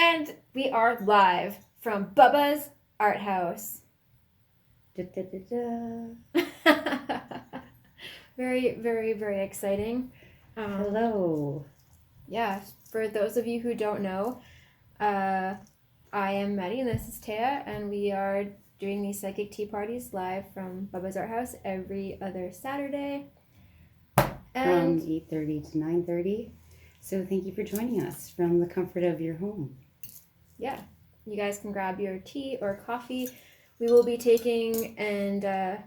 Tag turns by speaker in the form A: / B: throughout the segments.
A: And we are live from Bubba's ArT HauS.
B: Da, da, da, da.
A: Very, very, very exciting.
B: Hello.
A: Yeah, for those of you who don't know, I am Maddy and this is Taya, and we are doing these psychic tea parties live from Bubba's ArT HauS every other Saturday.
B: And from 8:30 to 9:30. So thank you for joining us from the comfort of your home.
A: Yeah, you guys can grab your tea or coffee. We will be taking and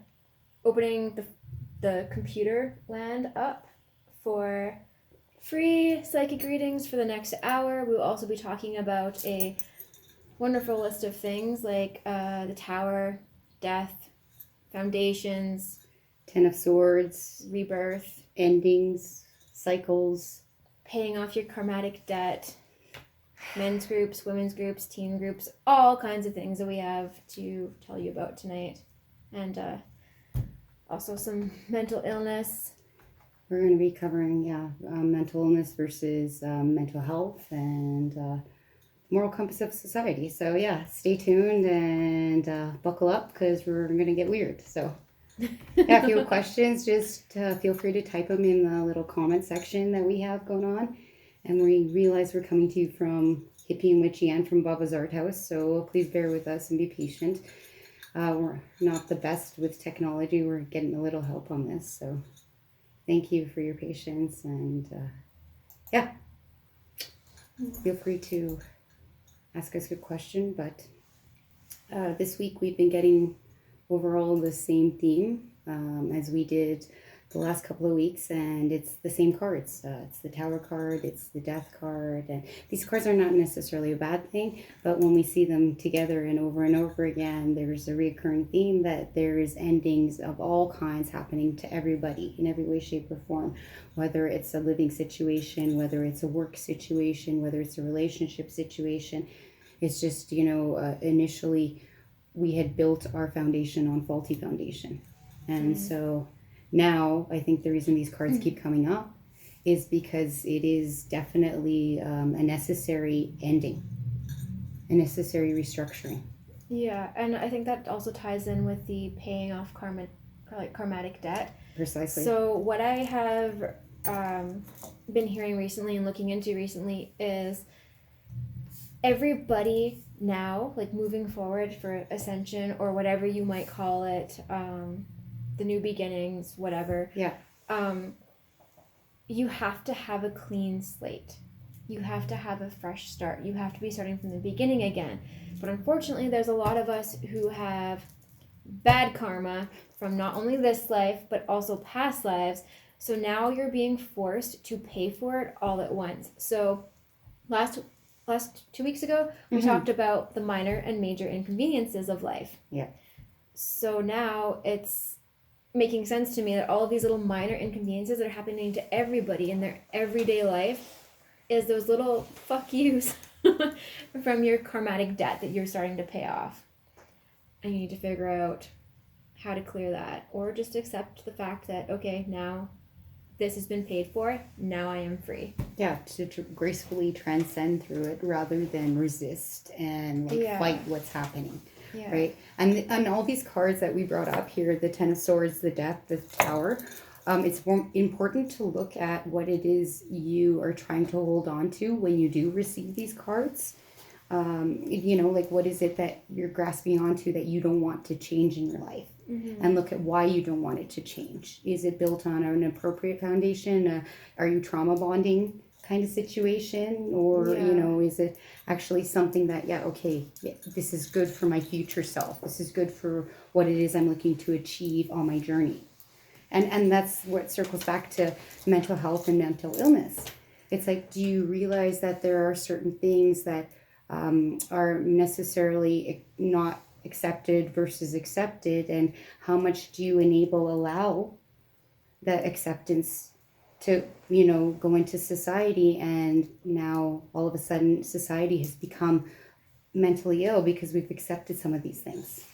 A: opening the computer land up for free psychic readings for the next hour. We will also be talking about a wonderful list of things like the Tower, death, foundations,
B: Ten of Swords,
A: rebirth,
B: endings, cycles,
A: paying off your karmatic debt, men's groups, women's groups, teen groups, all kinds of things that we have to tell you about tonight. And also some mental illness.
B: We're going to be covering, mental illness versus mental health and moral compass of society. So, stay tuned and buckle up because we're going to get weird. So, if you have questions, just feel free to type them in the little comment section that we have going on. And we realize we're coming to you from Hippy and Witchy and from Bubba's ArT HauS. So, please bear with us and be patient. We're not the best with technology. We're getting a little help on this. So thank you for your patience. And feel free to ask us a question. But this week we've been getting overall the same theme as we did the last couple of weeks, and it's the same cards. It's the Tower card, it's the Death card, and these cards are not necessarily a bad thing, but when we see them together and over again, there's a recurring theme that there is endings of all kinds happening to everybody in every way, shape, or form, whether it's a living situation, whether it's a work situation, whether it's a relationship situation. It's just, initially we had built our foundation on faulty foundation, and so now, I think the reason these cards keep coming up is because it is definitely a necessary ending, a necessary restructuring.
A: Yeah, and I think that also ties in with the paying off karmatic debt.
B: Precisely.
A: So what I have been hearing recently and looking into recently is everybody now, like moving forward for ascension or whatever you might call it, the new beginnings, whatever.
B: Yeah.
A: You have to have a clean slate. You have to have a fresh start. You have to be starting from the beginning again. But unfortunately, there's a lot of us who have bad karma from not only this life, but also past lives. So now you're being forced to pay for it all at once. So last 2 weeks ago, we talked about the minor and major inconveniences of life.
B: Yeah.
A: So now it's making sense to me that all of these little minor inconveniences that are happening to everybody in their everyday life is those little fuck yous from your karmatic debt that you're starting to pay off. And you need to figure out how to clear that, or just accept the fact that, okay, now this has been paid for, now I am free.
B: Yeah, to gracefully transcend through it rather than resist and fight what's happening.
A: Yeah.
B: Right, and all these cards that we brought up here, the Ten of Swords, the Death, the Tower, it's important to look at what it is you are trying to hold on to when you do receive these cards. What is it that you're grasping onto that you don't want to change in your life? And look at why you don't want it to change. Is it built on an appropriate foundation? Are you trauma bonding kind of situation, or is it actually something that this is good for my future self, this is good for what it is I'm looking to achieve on my journey? And that's what circles back to mental health and mental illness. It's like, do you realize that there are certain things that are necessarily not accepted versus accepted, and how much do you allow that acceptance to go into society? And now all of a sudden society has become mentally ill because we've accepted some of these things.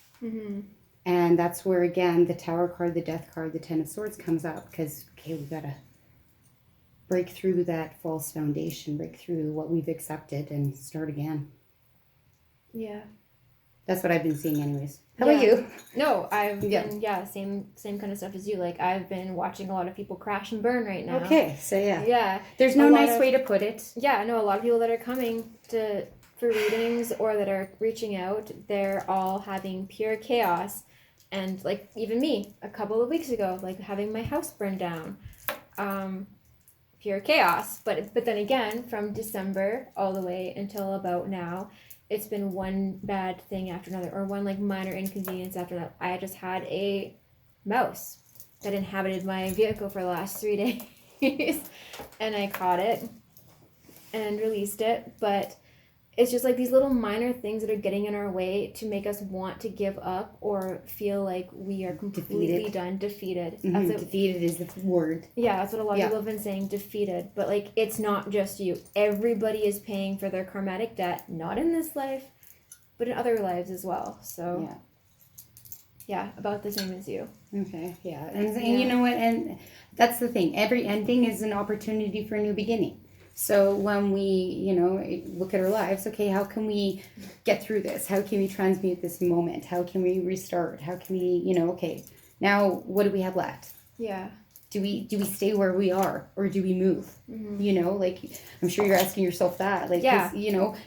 B: And that's where again the Tower card, the Death card, the Ten of Swords comes up, because we gotta break through that false foundation, break through what we've accepted, and start again.
A: Yeah.
B: That's what I've been seeing anyways. How about you?
A: No, I've been, same kind of stuff as you. Like, I've been watching a lot of people crash and burn right now.
B: Okay, so yeah.
A: Yeah.
B: There's no nice way to put it.
A: Yeah, I know a lot of people that are coming for readings or that are reaching out, they're all having pure chaos. And, like, even me, a couple of weeks ago, like, having my house burned down. Pure chaos. But then again, from December all the way until about now, it's been one bad thing after another, or one like minor inconvenience after another. I just had a mouse that inhabited my vehicle for the last 3 days, and I caught it and released it. But it's just like these little minor things that are getting in our way to make us want to give up or feel like we are completely defeated.
B: Defeated is the word.
A: Yeah, that's what a lot of people have been saying, defeated. But, like, it's not just you. Everybody is paying for their karmatic debt, not in this life, but in other lives as well. So, yeah, about the same as you.
B: Okay, yeah. And you know what? And that's the thing. Every ending is an opportunity for a new beginning. So when we, look at our lives, okay, how can we get through this? How can we transmute this moment? How can we restart? How can we, okay, now what do we have left?
A: Yeah.
B: Do we stay where we are, or do we move? Like, I'm sure you're asking yourself that. Like,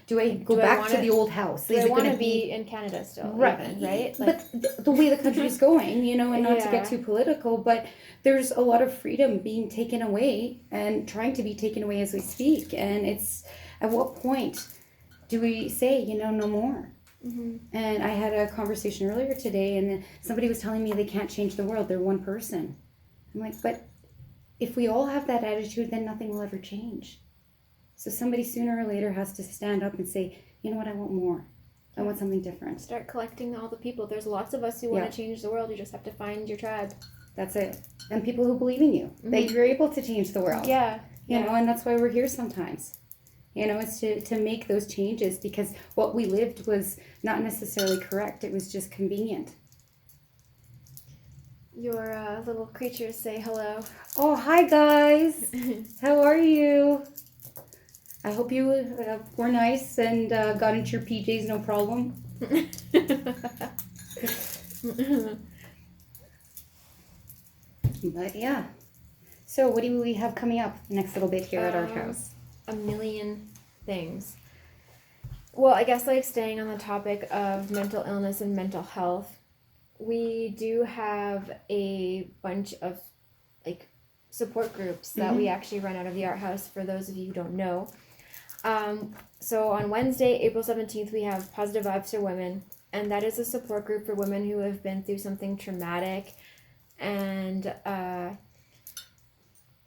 B: do I go back to the old house?
A: Do I want to be in Canada still?
B: Right.
A: Even, right?
B: But the way the country is going, and not to get too political, but there's a lot of freedom being taken away and trying to be taken away as we speak. And it's, at what point do we say, no more? Mm-hmm. And I had a conversation earlier today, and somebody was telling me they can't change the world. They're one person. I'm like, but if we all have that attitude, then nothing will ever change. So somebody sooner or later has to stand up and say, you know what, I want more. I want something different.
A: Start collecting all the people. There's lots of us who want to change the world. You just have to find your tribe.
B: That's it. And people who believe in you, that you're able to change the world.
A: Yeah.
B: You know, and that's why we're here sometimes. It's to make those changes, because what we lived was not necessarily correct. It was just convenient.
A: Your little creatures say hello.
B: Oh, hi guys. How are you? I hope you were nice and got into your PJs no problem. But yeah. So what do we have coming up next little bit here at ArT HauS?
A: A million things. Well, I guess, like, staying on the topic of mental illness and mental health, we do have a bunch of, like, support groups that we actually run out of the ArT HauS, for those of you who don't know. So on Wednesday, April 17th, we have Positive Vibes for Women, and that is a support group for women who have been through something traumatic and,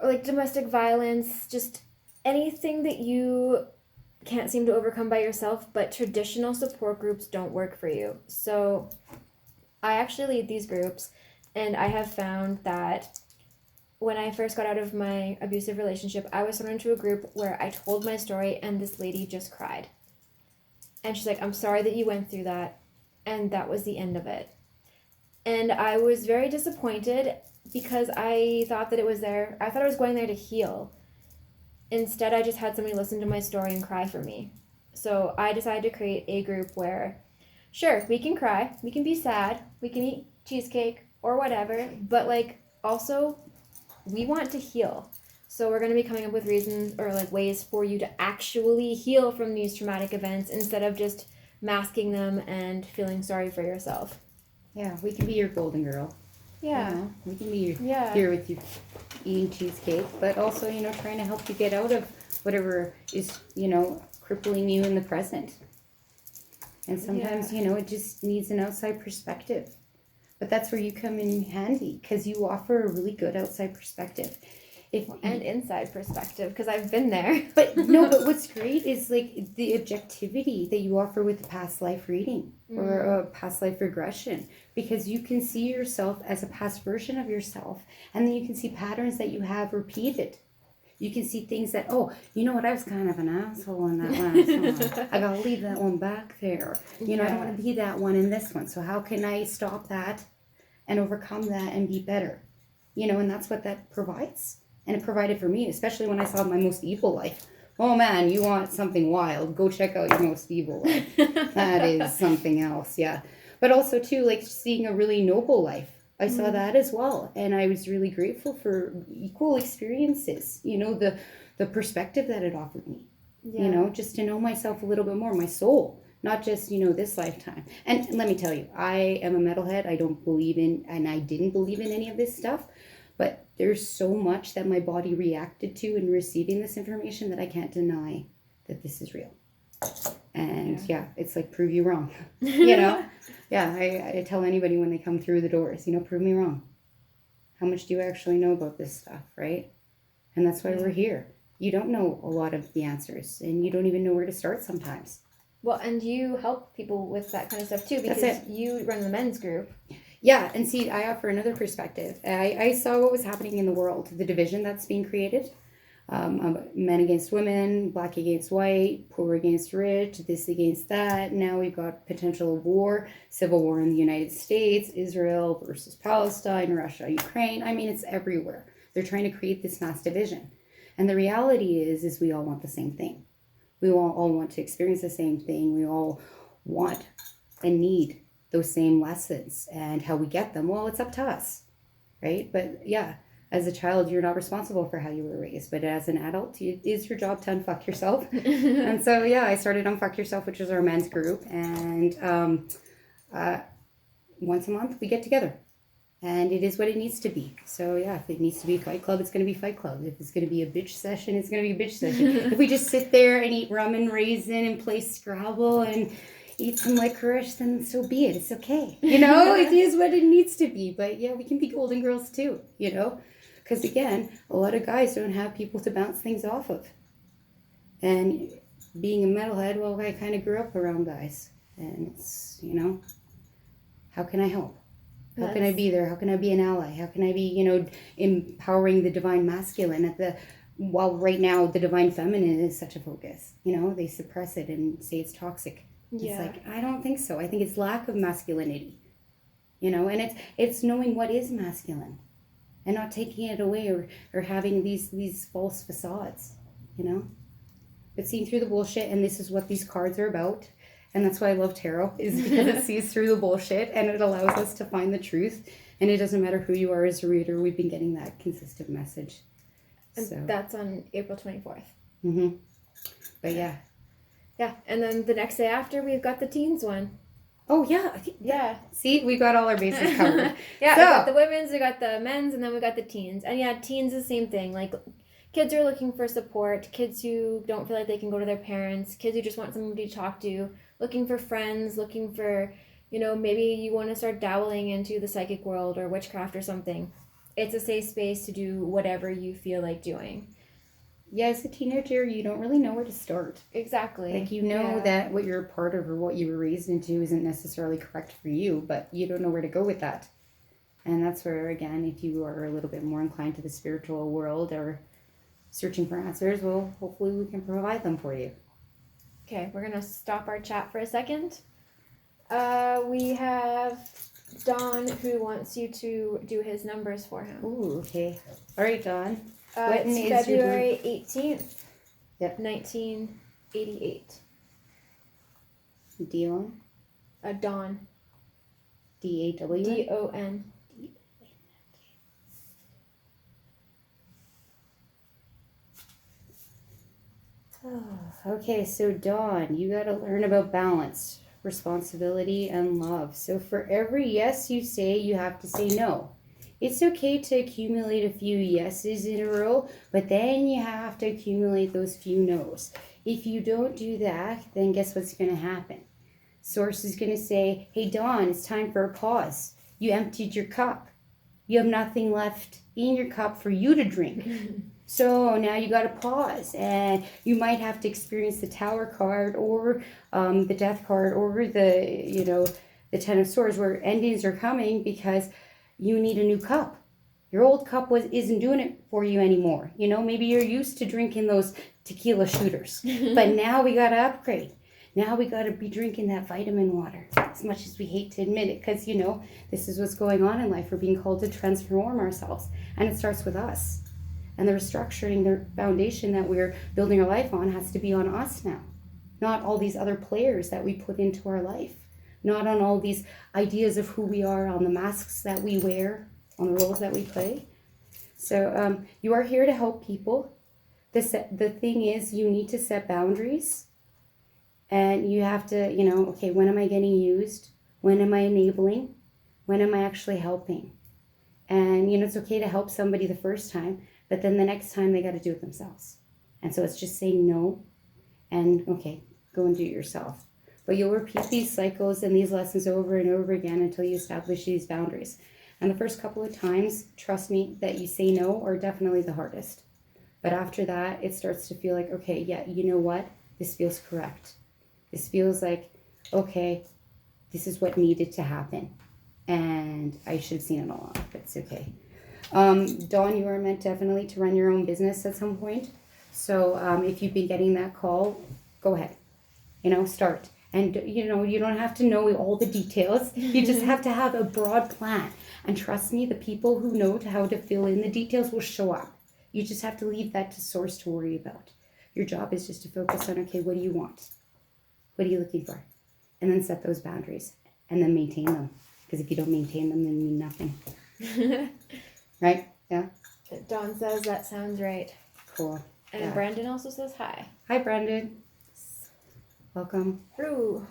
A: like, domestic violence, just anything that you can't seem to overcome by yourself, but traditional support groups don't work for you. So I actually lead these groups, and I have found that when I first got out of my abusive relationship, I was thrown into a group where I told my story, and this lady just cried. And she's like, I'm sorry that you went through that. And that was the end of it. And I was very disappointed, because I thought that it was there. I thought I was going there to heal. Instead, I just had somebody listen to my story and cry for me. So I decided to create a group where, sure, we can cry, we can be sad, we can eat cheesecake or whatever, but, like, also, we want to heal. So we're going to be coming up with reasons or, like, ways for you to actually heal from these traumatic events instead of just masking them and feeling sorry for yourself.
B: Yeah, we can be your golden girl.
A: Yeah.
B: We can be here with you eating cheesecake, but also, trying to help you get out of whatever is, crippling you in the present. And sometimes, it just needs an outside perspective. But that's where you come in handy, because you offer a really good outside perspective.
A: And inside perspective, because I've been there.
B: But what's great is, like, the objectivity that you offer with the past life reading or a past life regression, because you can see yourself as a past version of yourself, and then you can see patterns that you have repeated. You can see things that, you know what, I was kind of an asshole in that last one. I gotta leave that one back there. I don't want to be that one in this one. So how can I stop that and overcome that and be better? And that's what that provides. And it provided for me, especially when I saw my most evil life. Oh man, you want something wild, go check out your most evil life. That is something else, yeah. But also too, like seeing a really noble life. I saw that as well. And I was really grateful for equal experiences, you know, the perspective that it offered me.
A: Yeah.
B: You know, just to know myself a little bit more, my soul, not just, you know, this lifetime. And let me tell you, I am a metalhead. I don't believe in, and I didn't believe in any of this stuff. But there's so much that my body reacted to in receiving this information that I can't deny that this is real. And yeah, it's like, prove you wrong, you know? Yeah, I tell anybody when they come through the doors, you know, prove me wrong. How much do you actually know about this stuff, right? And that's why we're here. You don't know a lot of the answers, and you don't even know where to start sometimes.
A: Well, and you help people with that kind of stuff too, because you run the men's group.
B: Yeah, and see, I offer another perspective. I saw what was happening in the world, the division that's being created. Men against women, black against white, poor against rich, this against that. Now we've got potential war, civil war in the United States, Israel versus Palestine, Russia, Ukraine. I mean, it's everywhere. They're trying to create this mass division. And the reality is we all want the same thing. We all want to experience the same thing. We all want and need those same lessons. And how we get them, well, it's up to us, right? But yeah, as a child, you're not responsible for how you were raised. But as an adult, it is your job to unfuck yourself. And so, yeah, I started Unfuck Yourself, which is our men's group. And once a month, we get together. And it is what it needs to be. So, yeah, if it needs to be Fight Club, it's going to be Fight Club. If it's going to be a bitch session, it's going to be a bitch session. If we just sit there and eat rum and raisin and play Scrabble and eat some licorice, then so be it. It's okay. You know, it is what it needs to be. But, yeah, we can be golden girls too, you know. Because, again, a lot of guys don't have people to bounce things off of. And being a metalhead, well, I kind of grew up around guys. And it's, you know, how can I help? How can I be there? How can I be an ally? How can I be, you know, empowering the divine masculine while right now the divine feminine is such a focus. You know, they suppress it and say it's toxic. Yeah. It's like, I don't think so. I think it's lack of masculinity. You know, and it's knowing what is masculine and not taking it away or having these false facades, you know. But seeing through the bullshit, and this is what these cards are about. And that's why I love tarot, is because it sees through the bullshit and it allows us to find the truth. And it doesn't matter who you are as a reader, we've been getting that consistent message.
A: And so that's on April 24th.
B: Mm-hmm. But yeah.
A: Yeah, and then the next day after, we've got the teens one.
B: Oh, yeah.
A: Yeah.
B: See, we got all our bases covered.
A: Yeah, so, we got the women's, we got the men's, and then we got the teens. And yeah, teens is the same thing. Like, kids are looking for support, kids who don't feel like they can go to their parents, kids who just want somebody to talk to, looking for friends, looking for, you know, maybe you want to start dabbling into the psychic world or witchcraft or something. It's a safe space to do whatever you feel like doing.
B: Yeah, as a teenager, you don't really know where to start.
A: Exactly.
B: Like, you know that what you're a part of or what you were raised into isn't necessarily correct for you, but you don't know where to go with that. And that's where, again, if you are a little bit more inclined to the spiritual world or searching for answers, well, hopefully we can provide them for you.
A: Okay, we're going to stop our chat for a second. We have Don who wants you to do his numbers for him.
B: Ooh, okay. All right, Don.
A: It's February 18th, 1988.
B: Dion?
A: Don.
B: D-A-W?
A: D-O-N.
B: Okay, so Dawn, you got to learn about balance, responsibility, and love. So for every yes you say, you have to say no. It's okay to accumulate a few yeses in a row, but then you have to accumulate those few no's. If you don't do that, then guess what's going to happen? Source is going to say, hey, Dawn, it's time for a pause. You emptied your cup. You have nothing left in your cup for you to drink. So now you got to pause, and you might have to experience the Tower card or the Death card or the 10 of Swords, where endings are coming because you need a new cup. Your old cup isn't doing it for you anymore. You know, maybe you're used to drinking those tequila shooters, but now we got to upgrade. Now we got to be drinking that vitamin water, as much as we hate to admit it, because, you know, this is what's going on in life. We're being called to transform ourselves, and it starts with us. And the restructuring, the foundation that we're building our life on has to be on us now, not all these other players that we put into our life, not on all these ideas of who we are, on the masks that we wear, on the roles that we play. So you are here to help people. The thing is, you need to set boundaries, and you have to, okay, when am I getting used? When am I enabling? When am I actually helping? And, it's okay to help somebody the first time, but then the next time they got to do it themselves. And so it's just saying no and, okay, go and do it yourself. But you'll repeat these cycles and these lessons over and over again until you establish these boundaries. And the first couple of times, trust me, that you say no are definitely the hardest. But after that, it starts to feel like, okay, yeah, you know what? This feels correct. This feels like, okay, this is what needed to happen. And I should have seen it all off, but it's okay. Dawn, you are meant definitely to run your own business at some point. So if you've been getting that call, go ahead. Start. And, you don't have to know all the details. You just have to have a broad plan. And trust me, the people who know how to fill in the details will show up. You just have to leave that to source to worry about. Your job is just to focus on, okay, what do you want? What are you looking for? And then set those boundaries and then maintain them. Because if you don't maintain them, they mean nothing. Right? Yeah?
A: Dawn says that sounds right.
B: Cool.
A: And
B: yeah.
A: Brandon also says hi.
B: Hi, Brandon. Welcome.
A: Ooh.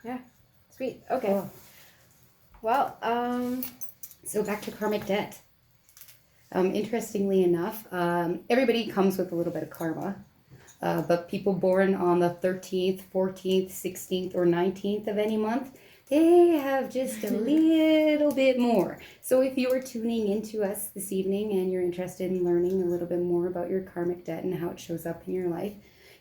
A: Yeah. Sweet. Okay.
B: Cool.
A: Well,
B: So back to karmic debt. Interestingly enough, everybody comes with a little bit of karma. But people born on the 13th, 14th, 16th, or 19th of any month, they have just a little bit more. So if you are tuning into us this evening and you're interested in learning a little bit more about your karmic debt and how it shows up in your life,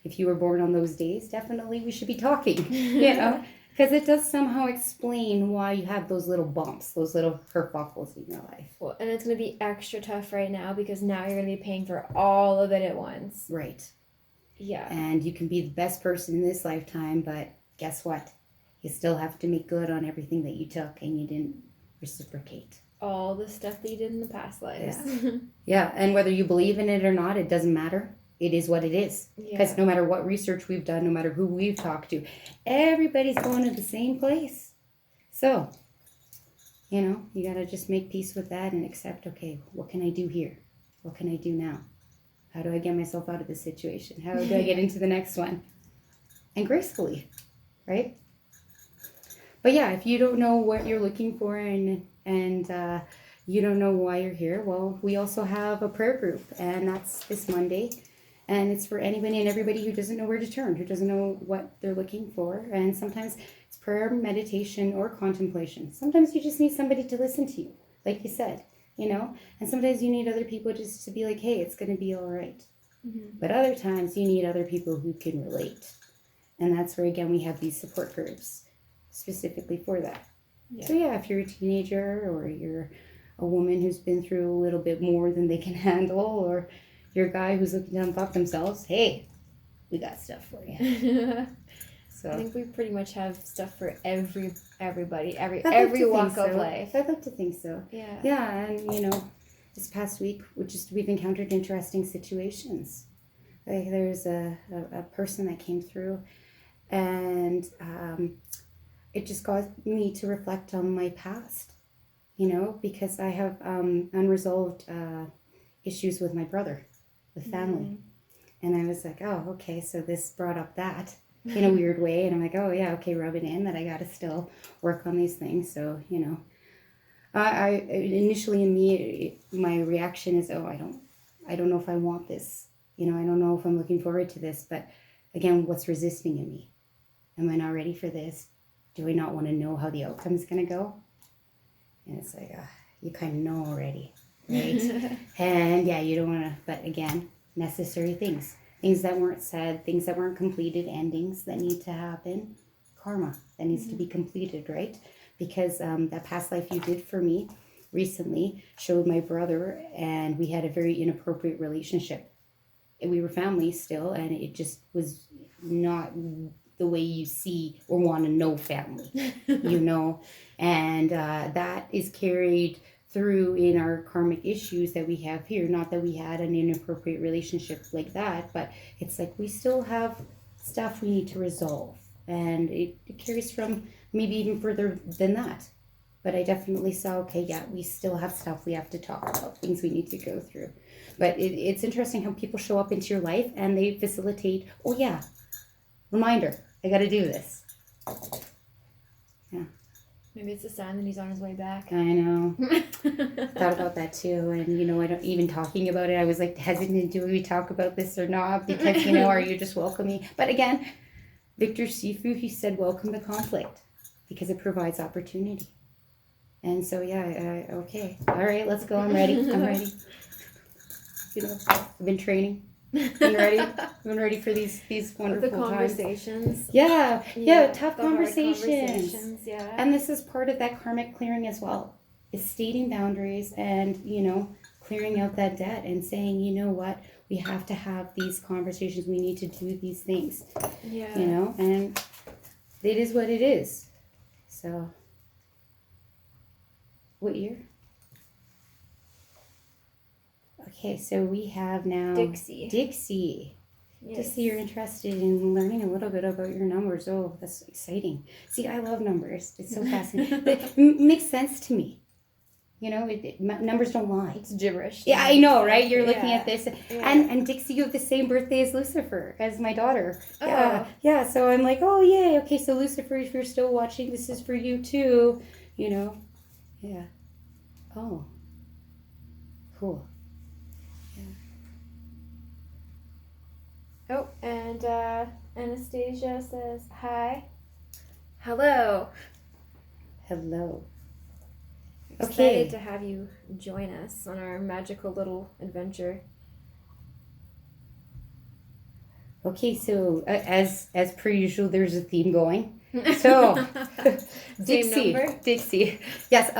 B: if you were born on those days, definitely we should be talking, because it does somehow explain why you have those little bumps, those little kerfuffles in your life.
A: Well, and it's going to be extra tough right now because now you're going to be paying for all of it at once.
B: Right.
A: Yeah.
B: And you can be the best person in this lifetime, but guess what? You still have to make good on everything that you took and you didn't reciprocate.
A: All the stuff that you did in the past lives.
B: Yeah. Yeah, and whether you believe in it or not, it doesn't matter. It is what it is. Because no matter what research we've done, no matter who we've talked to, everybody's going to the same place. So, you got to just make peace with that and accept, okay, what can I do here? What can I do now? How do I get myself out of this situation? How do I get into the next one? And gracefully, right? But yeah, if you don't know what you're looking for and you don't know why you're here, well, we also have a prayer group, and that's this Monday. And it's for anybody and everybody who doesn't know where to turn, who doesn't know what they're looking for. And sometimes it's prayer, meditation, or contemplation. Sometimes you just need somebody to listen to you, like you said. And sometimes you need other people just to be like, hey, it's going to be all right. Mm-hmm. But other times you need other people who can relate. And that's where, again, we have these support groups specifically for that. Yeah. So yeah, if you're a teenager or you're a woman who's been through a little bit more than they can handle, or you're a guy who's looking to unfuck themselves, hey, we got stuff for you. So
A: I think we pretty much have stuff for everybody, every walk of life.
B: I'd like to think so.
A: Yeah.
B: Yeah, and this past week we've encountered interesting situations. Like there's a person that came through, and it just caused me to reflect on my past. Because I have unresolved issues with my brother, with family. Mm-hmm. And I was like, oh, okay, so this brought up that in a weird way. And I'm like, oh, yeah, okay, rub it in that I got to still work on these things. So, I initially in me, my reaction is, oh, I don't know if I want this. I don't know if I'm looking forward to this. But again, what's resisting in me? Am I not ready for this? Do I not want to know how the outcome is going to go? And it's like, you kind of know already, right? And yeah, you don't want to, but again, necessary things that weren't said, things that weren't completed, endings that need to happen, karma that needs to be completed, right? Because that past life you did for me recently showed my brother, and we had a very inappropriate relationship. And we were family still, and it just was not the way you see or want to know family, and that is carried through in our karmic issues that we have here. Not that we had an inappropriate relationship like that, but it's like we still have stuff we need to resolve. And it carries from maybe even further than that. But I definitely saw, okay, yeah, we still have stuff we have to talk about, things we need to go through. But it's interesting how people show up into your life and they facilitate, oh yeah, reminder, I got to do this. Yeah.
A: Maybe it's a sign that he's on his way back.
B: I know. Thought about that too. And, I don't even talking about it. I was like hesitant, do we talk about this or not? Because, are you just welcoming? But again, Victor Sifu, he said, welcome the conflict because it provides opportunity. And so, yeah, okay. All right, let's go. I'm ready. I've been training. Been ready for these wonderful
A: the conversations.
B: times. Yeah, tough conversations.
A: Yeah.
B: And this is part of that karmic clearing as well. Is stating boundaries and, clearing out that debt and saying, you know what, we have to have these conversations. We need to do these things.
A: Yeah.
B: And it is what it is. So, what year? Okay, so we have now
A: Dixie.
B: Yes. Dixie, you're interested in learning a little bit about your numbers. Oh, that's exciting. See, I love numbers. It's so fascinating. It makes sense to me. Numbers don't lie.
A: It's gibberish.
B: Yeah, I know, right? You're looking at this.
A: Yeah.
B: And Dixie, you have the same birthday as Lucifer, as my daughter.
A: Oh.
B: Yeah, so I'm like, oh, yay. Okay, so Lucifer, if you're still watching, this is for you too. Yeah. Oh. Cool.
A: Oh, and Anastasia says, hi. Hello. Excited to have you join us on our magical little adventure.
B: Okay, so as per usual, there's a theme going. So, Dixie. Yes,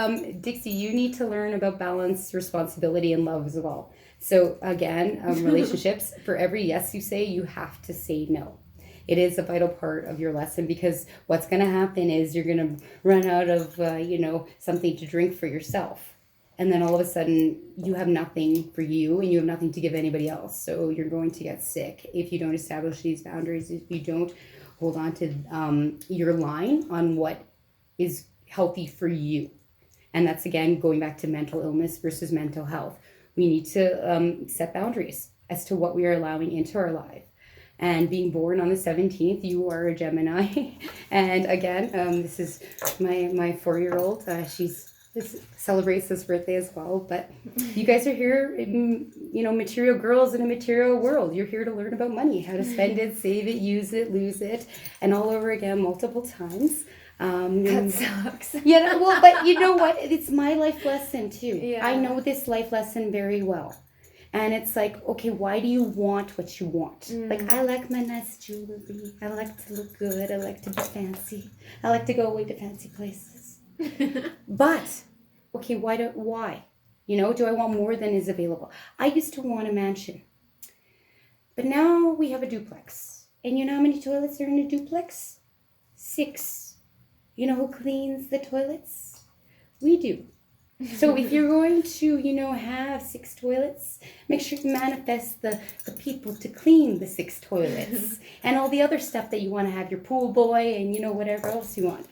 B: Dixie, you need to learn about balance, responsibility, and love as well. So again, relationships, for every yes you say, you have to say no. It is a vital part of your lesson because what's going to happen is you're going to run out of, something to drink for yourself. And then all of a sudden you have nothing for you and you have nothing to give anybody else. So you're going to get sick if you don't establish these boundaries, if you don't hold on to your line on what is healthy for you. And that's, again, going back to mental illness versus mental health. We need to set boundaries as to what we are allowing into our life. And being born on the 17th, you are a Gemini. And again, this is my 4-year-old. She celebrates this birthday as well. But you guys are here, material girls in a material world. You're here to learn about money, how to spend it, save it, use it, lose it, and all over again multiple times.
A: That sucks.
B: Yeah, well, but you know what? It's my life lesson too.
A: Yeah.
B: I know this life lesson very well. And it's like, okay, why do you want what you want? Like, I like my nice jewelry. I like to look good. I like to be fancy. I like to go away to fancy places. But, okay, why? Do I want more than is available? I used to want a mansion. But now we have a duplex. And you know how many toilets are in a duplex? 6. You know who cleans the toilets? We do. So if you're going to, have 6 toilets, make sure you manifest the people to clean the 6 toilets and all the other stuff that you want to have, your pool boy and, whatever else you want.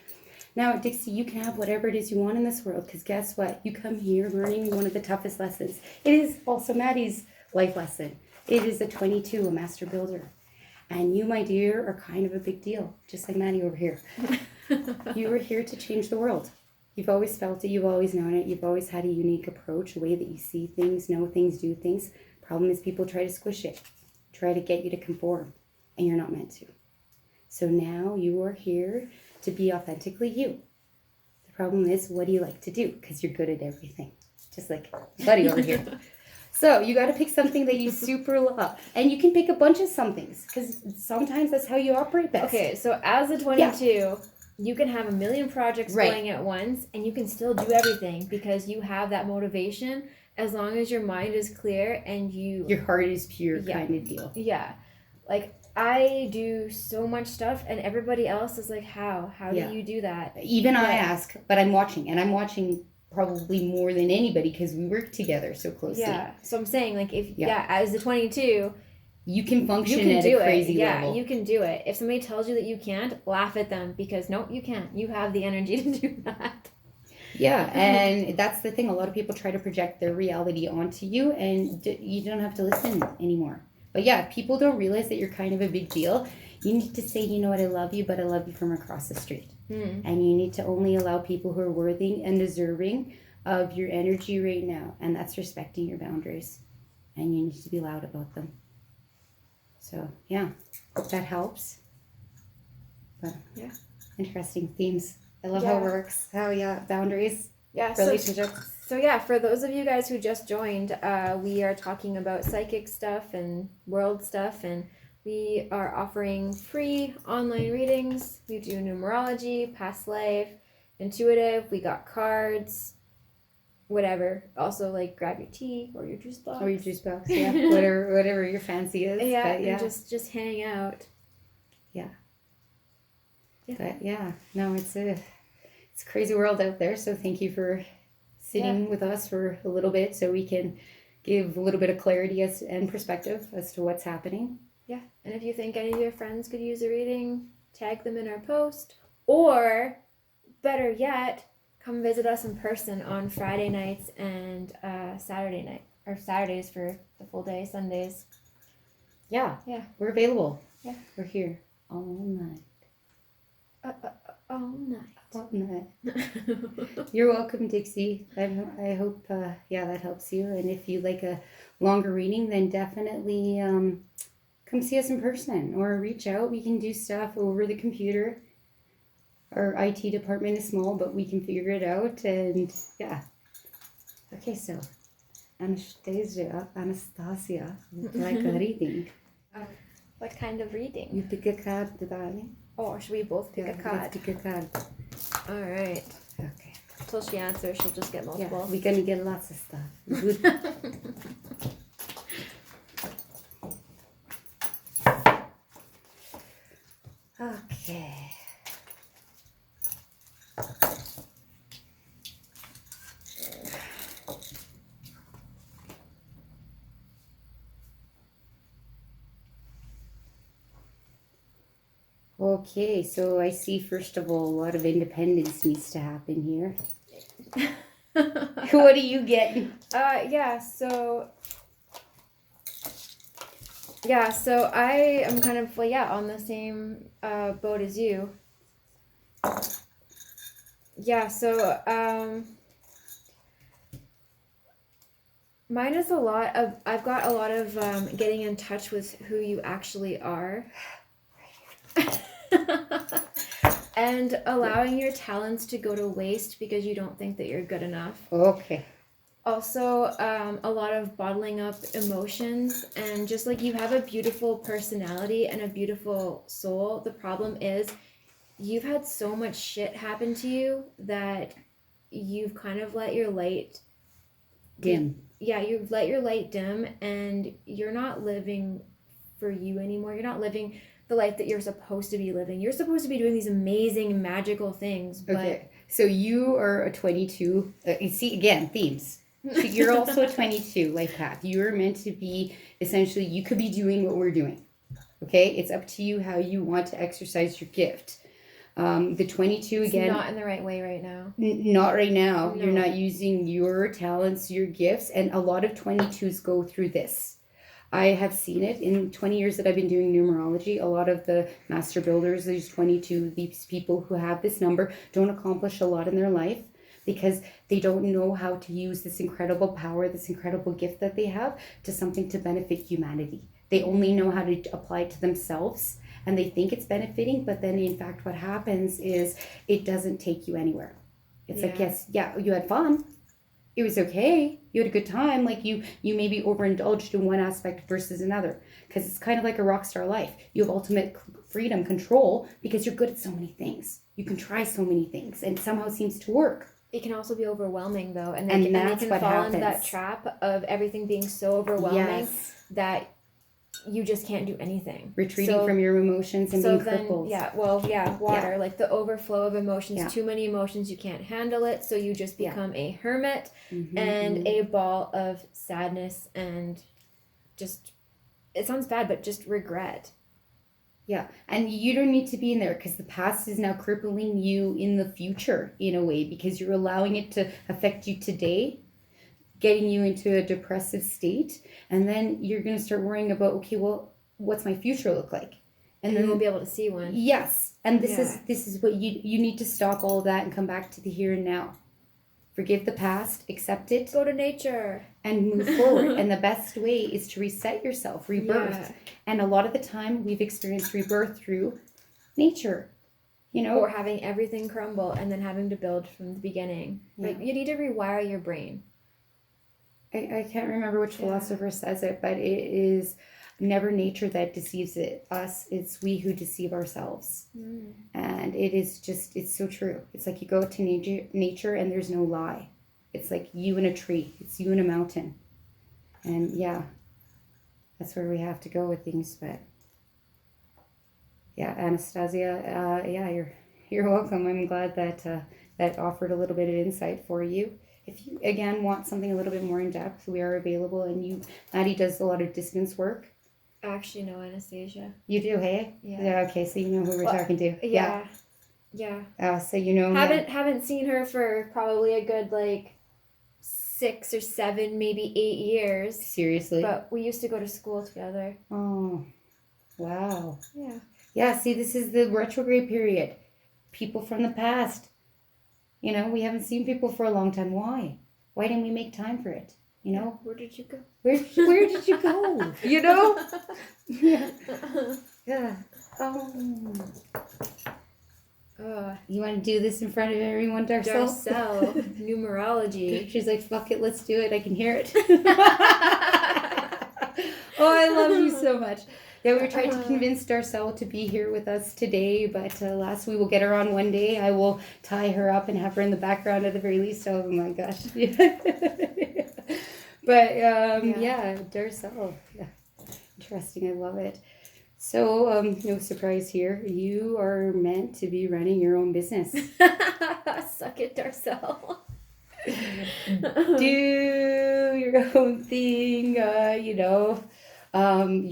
B: Now, Dixie, you can have whatever it is you want in this world because guess what? You come here learning one of the toughest lessons. It is also Maddy's life lesson. It is a 22, a master builder. And you, my dear, are kind of a big deal, just like Maddy over here. You are here to change the world. You've always felt it. You've always known it. You've always had a unique approach, a way that you see things, know things, do things. Problem is people try to squish it, try to get you to conform, and you're not meant to. So now you are here to be authentically you. The problem is, what do you like to do? Because you're good at everything, just like Buddy over here. So you got to pick something that you super love. And you can pick a bunch of somethings because sometimes that's how you operate best.
A: Okay, so as a 22, you can have a million projects going at once and you can still do everything because you have that motivation as long as your mind is clear and
B: your heart is pure kind of deal.
A: Yeah. Like, I do so much stuff and everybody else is like, how do you do that?
B: Even I ask, but I'm watching probably more than anybody because we work together so closely.
A: Yeah. So I'm saying, like, if as the 22,
B: you can function
A: you can
B: at
A: do
B: a crazy
A: it.
B: level.
A: Yeah, you can do it. If somebody tells you that you can't, laugh at them because no, you can't. You have the energy to do that.
B: Yeah, and that's the thing. A lot of people try to project their reality onto you, and you don't have to listen anymore. But yeah, if people don't realize that you're kind of a big deal, you need to say, you know what, I love you, but I love you from across the street. And you need to only allow people who are worthy and deserving of your energy right now. And that's respecting your boundaries. And you need to be loud about them. So, yeah, hope that helps. But, yeah, interesting themes. I love how it works. How, boundaries, relationships.
A: So yeah, for those of you guys who just joined, we are talking about psychic stuff and world stuff, and we are offering free online readings. We do numerology, past life, intuitive. We got cards, whatever. Also, like, grab your tea or your juice box.
B: Yeah. whatever your fancy is.
A: Yeah, and just hang out.
B: Yeah. But yeah, no, it's a crazy world out there. So thank you for sitting with us for a little bit so we can give a little bit of clarity and perspective as to what's happening.
A: Yeah, and if you think any of your friends could use a reading, tag them in our post. Or, better yet, come visit us in person on Friday nights and Saturday night. Or Saturdays for the full day, Sundays.
B: Yeah.
A: Yeah.
B: We're available.
A: Yeah.
B: We're here all night.
A: All night.
B: All night. You're welcome, Dixie. I hope that helps you. And if you like a longer reading, then definitely come see us in person or reach out. We can do stuff over the computer. Our IT department is small, but we can figure it out. And yeah. Okay, so Anastasia, would like a reading.
A: What kind of reading?
B: You pick a card, darling.
A: Oh, should we both pick a card?
B: Let's pick a card.
A: All right.
B: Okay.
A: Until she answers, she'll just get multiple.
B: Yeah, we're gonna get lots of stuff. Good. Okay. Okay, so I see, first of all, a lot of independence needs to happen here. What are you getting?
A: So I am kind of, on the same boat as you. Mine is I've got a lot of getting in touch with who you actually are. And allowing your talents to go to waste because you don't think that you're good enough.
B: Okay.
A: Also, a lot of bottling up emotions, and just like, you have a beautiful personality and a beautiful soul. The problem is you've had so much shit happen to you that you've kind of let your light
B: dim.
A: You've let your light dim, and you're not living for you anymore. You're not living the life that you're supposed to be living. You're supposed to be doing these amazing, magical things. But
B: okay, so you are a 22. You see, again, themes. So you're also a 22 life path. You're meant to be, essentially, you could be doing what we're doing. Okay, it's up to you how you want to exercise your gift. The 22 again.
A: It's not in the right way right now.
B: Not right now.
A: No.
B: You're not using your talents, your gifts, and a lot of 22s go through this. I have seen it in 20 years that I've been doing numerology. A lot of the master builders, these 22, these people who have this number, don't accomplish a lot in their life because they don't know how to use this incredible power, this incredible gift that they have to something to benefit humanity. They only know how to apply it to themselves, and they think it's benefiting, but then in fact what happens is it doesn't take you anywhere. It's like, yes, you had fun. It was okay. You had a good time. Like you maybe overindulged in one aspect versus another, because it's kind of like a rock star life. You have ultimate freedom, control, because you're good at so many things. You can try so many things, and it somehow seems to work.
A: It can also be overwhelming, though, and
B: that's
A: they can
B: what
A: fall
B: happens.
A: into that trap of everything being so overwhelming that you just can't do anything.
B: Retreating from your emotions and being crippled.
A: Water, like the overflow of emotions,
B: Yeah.
A: too many emotions, you can't handle it, so you just become a hermit
B: Mm-hmm,
A: and a ball of sadness and just, it sounds bad, but just regret.
B: Yeah, and you don't need to be in there because the past is now crippling you in the future in a way because you're allowing it to affect you today, getting you into a depressive state, and then you're going to start worrying about, okay, well, what's my future look like?
A: And then you won't be able to see one.
B: Yes, and this is what you need to stop all of that and come back to the here and now. Forgive the past, accept it.
A: Go to nature.
B: And move forward. And the best way is to reset yourself, rebirth. Yeah. And a lot of the time we've experienced rebirth through nature, you know.
A: Or having everything crumble and then having to build from the beginning. Yeah. Like, you need to rewire your brain.
B: I can't remember which philosopher says it, but it is never nature that deceives us. It's we who deceive ourselves. Mm. And it is just, it's so true. It's like you go to nature and there's no lie. It's like you and a tree. It's you and a mountain. And yeah, that's where we have to go with things. But yeah, Anastasia, you're welcome. I'm glad that that offered a little bit of insight for you. If you, again, want something a little bit more in depth, we are available. And Maddy does a lot of distance work.
A: I actually know Anastasia.
B: You do, hey?
A: Yeah.
B: Okay, so you know who we're talking to.
A: Yeah.
B: So you know.
A: Haven't seen her for probably a good 6 or 7, maybe 8 years.
B: Seriously?
A: But we used to go to school together.
B: Oh, wow.
A: Yeah.
B: Yeah, see, this is the retrograde period. People from the past. You know, we haven't seen people for a long time. Why? Why didn't we make time for it? You know?
A: Where did you go?
B: Where did you go? You know? Yeah. Yeah. You want to do this in front of everyone, Darcel?
A: Darcel, numerology.
B: She's like, fuck it, let's do it. I can hear it. Oh, I love you so much. Yeah, we tried to convince Darcel to be here with us today, but alas, we will get her on one day. I will tie her up and have her in the background at the very least. Oh my gosh. But Darcel. Yeah. Interesting. I love it. So, no surprise here. You are meant to be running your own business.
A: Suck it, Darcel.
B: Do your own thing. You're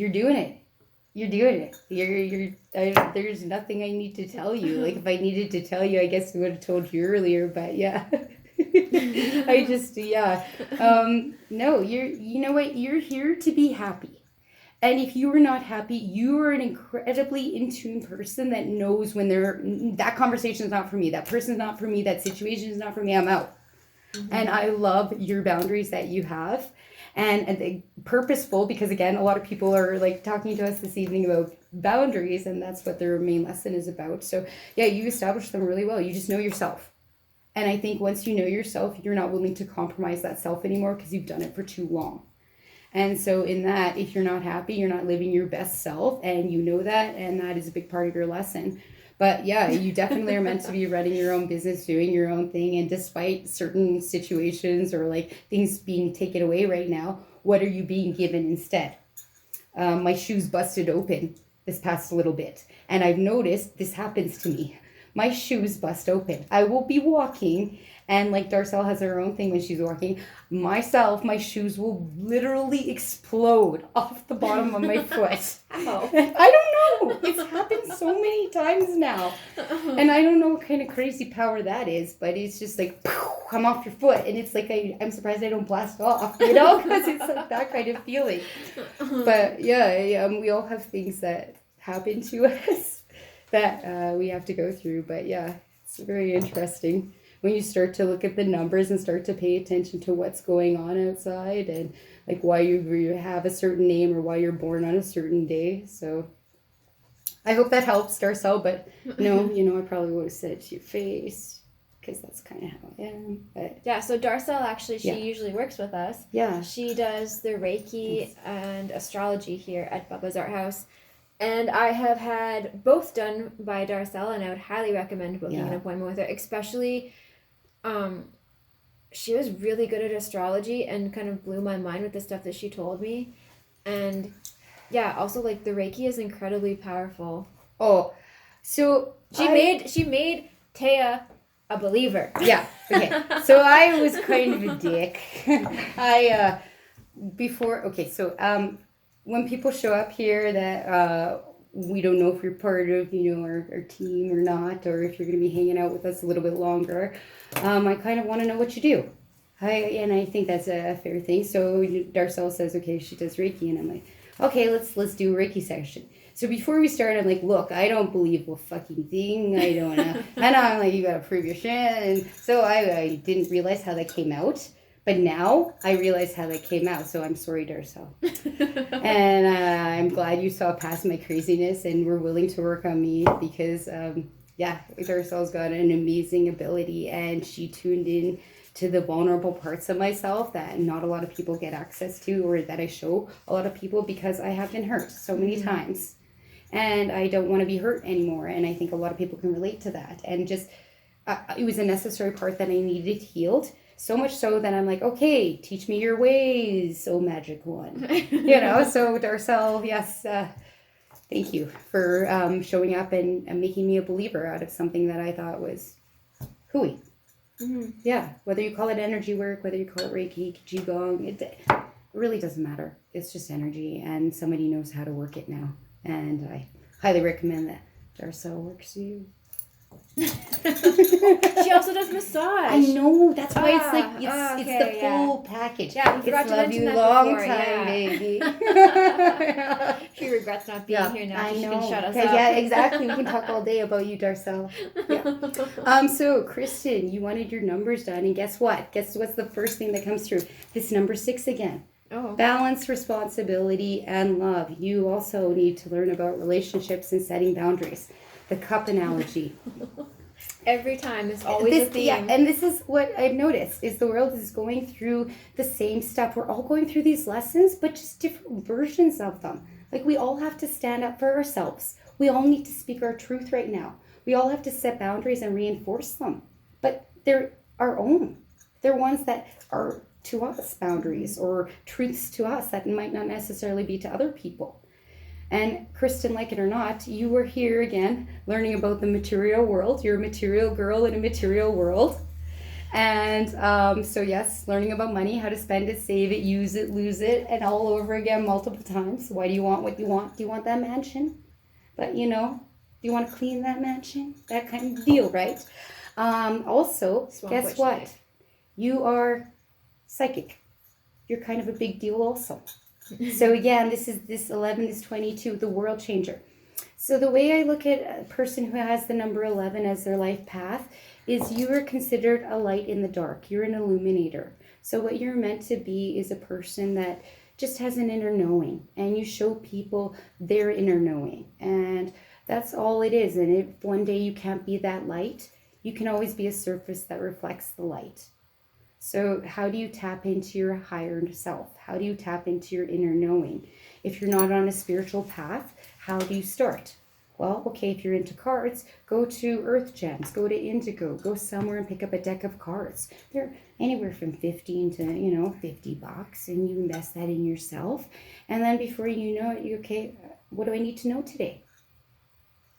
B: doing it. You're doing it. There's nothing I need to tell you. Like, if I needed to tell you, I guess I would have told you earlier, but yeah. No, you know what? You're here to be happy. And if you are not happy, you are an incredibly in tune person that knows when that conversation is not for me, that person's not for me, that situation is not for me, I'm out. Mm-hmm. And I love your boundaries that you have. And purposeful, because again, a lot of people are talking to us this evening about boundaries, and that's what their main lesson is about. So yeah, you established them really well. You just know yourself. And I think once you know yourself, you're not willing to compromise that self anymore because you've done it for too long. And so in that, if you're not happy, you're not living your best self, and you know that, and that is a big part of your lesson. But yeah, you definitely are meant to be running your own business, doing your own thing. And despite certain situations or things being taken away right now, what are you being given instead? My shoes busted open this past little bit. And I've noticed this happens to me. My shoes bust open. I will be walking, and Darcel has her own thing when she's walking. My shoes will literally explode off the bottom of my foot. Ow. I don't know. It's happened so many times now. And I don't know what kind of crazy power that is, but it's just I'm off your foot. And it's I'm surprised I don't blast off, because it's that kind of feeling. But yeah, we all have things that happen to us that we have to go through. But yeah, it's very interesting when you start to look at the numbers and start to pay attention to what's going on outside and why you have a certain name or why you're born on a certain day. So I hope that helps, Darcel, but no, I probably would have said it to your face because that's kind of how I am. But
A: yeah, so Darcel actually, she usually works with us.
B: Yeah.
A: She does the Reiki and astrology here at Bubba's ArT HauS. And I have had both done by Darcel, and I would highly recommend booking an appointment with her, especially she was really good at astrology and kind of blew my mind with the stuff that she told me. And Yeah, also like the Reiki is incredibly powerful.
B: Oh, so
A: She made Taya a believer.
B: Yeah. Okay. So I was kind of a dick. When people show up here that we don't know if you're part of, our team or not, or if you're going to be hanging out with us a little bit longer, I kind of want to know what you do. And I think that's a fair thing. So Darcel says, okay, she does Reiki, and I'm like, okay, let's do a Reiki session. So before we start, I'm like, look, I don't believe a fucking thing. I don't know. And I'm like, you gotta prove your shit. And so I didn't realize how that came out. But now I realize how that came out. So I'm sorry, Darcel. And I'm glad you saw past my craziness and were willing to work on me because, Darcel's got an amazing ability, and she tuned in to the vulnerable parts of myself that not a lot of people get access to, or that I show a lot of people because I have been hurt so many times. And I don't want to be hurt anymore. And I think a lot of people can relate to that. And just, it was a necessary part that I needed healed. So much so that I'm like, okay, teach me your ways, oh magic one. So Darcel, yes, thank you for showing up and making me a believer out of something that I thought was hooey. Mm-hmm. Yeah, whether you call it energy work, whether you call it Reiki, Qigong, it really doesn't matter. It's just energy, and somebody knows how to work it now. And I highly recommend that Darcel works you.
A: She also does massage.
B: I know, that's why it's the full package.
A: Yeah, we forgot
B: it's
A: to
B: love
A: mention
B: you
A: that
B: long
A: before,
B: time, baby.
A: She regrets not being here now.
B: I know.
A: She can shut us
B: up.
A: up.
B: Yeah, exactly. We can talk all day about you, Darcel. Yeah. So Kristen, you wanted your numbers done, and guess what? Guess what's the first thing that comes through? It's number 6 again.
A: Oh.
B: Balance, responsibility, and love. You also need to learn about relationships and setting boundaries. The cup analogy.
A: Every time, it's always a theme.
B: Yeah, and this is what I've noticed, is the world is going through the same stuff. We're all going through these lessons, but just different versions of them. Like, we all have to stand up for ourselves. We all need to speak our truth right now. We all have to set boundaries and reinforce them. But they're our own. They're ones that are to us boundaries, or truths to us that might not necessarily be to other people. And Kristen, like it or not, you were here again learning about the material world. You're a material girl in a material world. And so yes, learning about money, how to spend it, save it, use it, lose it, and all over again multiple times. Why do you want what you want? Do you want that mansion? But do you want to clean that mansion? That kind of deal, right? Also, guess what? Life. You are psychic. You're kind of a big deal also. So again, this 11 is 22, the world changer. So the way I look at a person who has the number 11 as their life path is you are considered a light in the dark. You're an illuminator. So what you're meant to be is a person that just has an inner knowing, and you show people their inner knowing. And that's all it is. And if one day you can't be that light, you can always be a surface that reflects the light. So how do you tap into your higher self? How do you tap into your inner knowing? If you're not on a spiritual path, how do you start? Well, okay, if you're into cards, go to Earth Gems, go to Indigo, go somewhere and pick up a deck of cards. They're anywhere from 15 to, $50, and you invest that in yourself. And then before you know it, okay, what do I need to know today?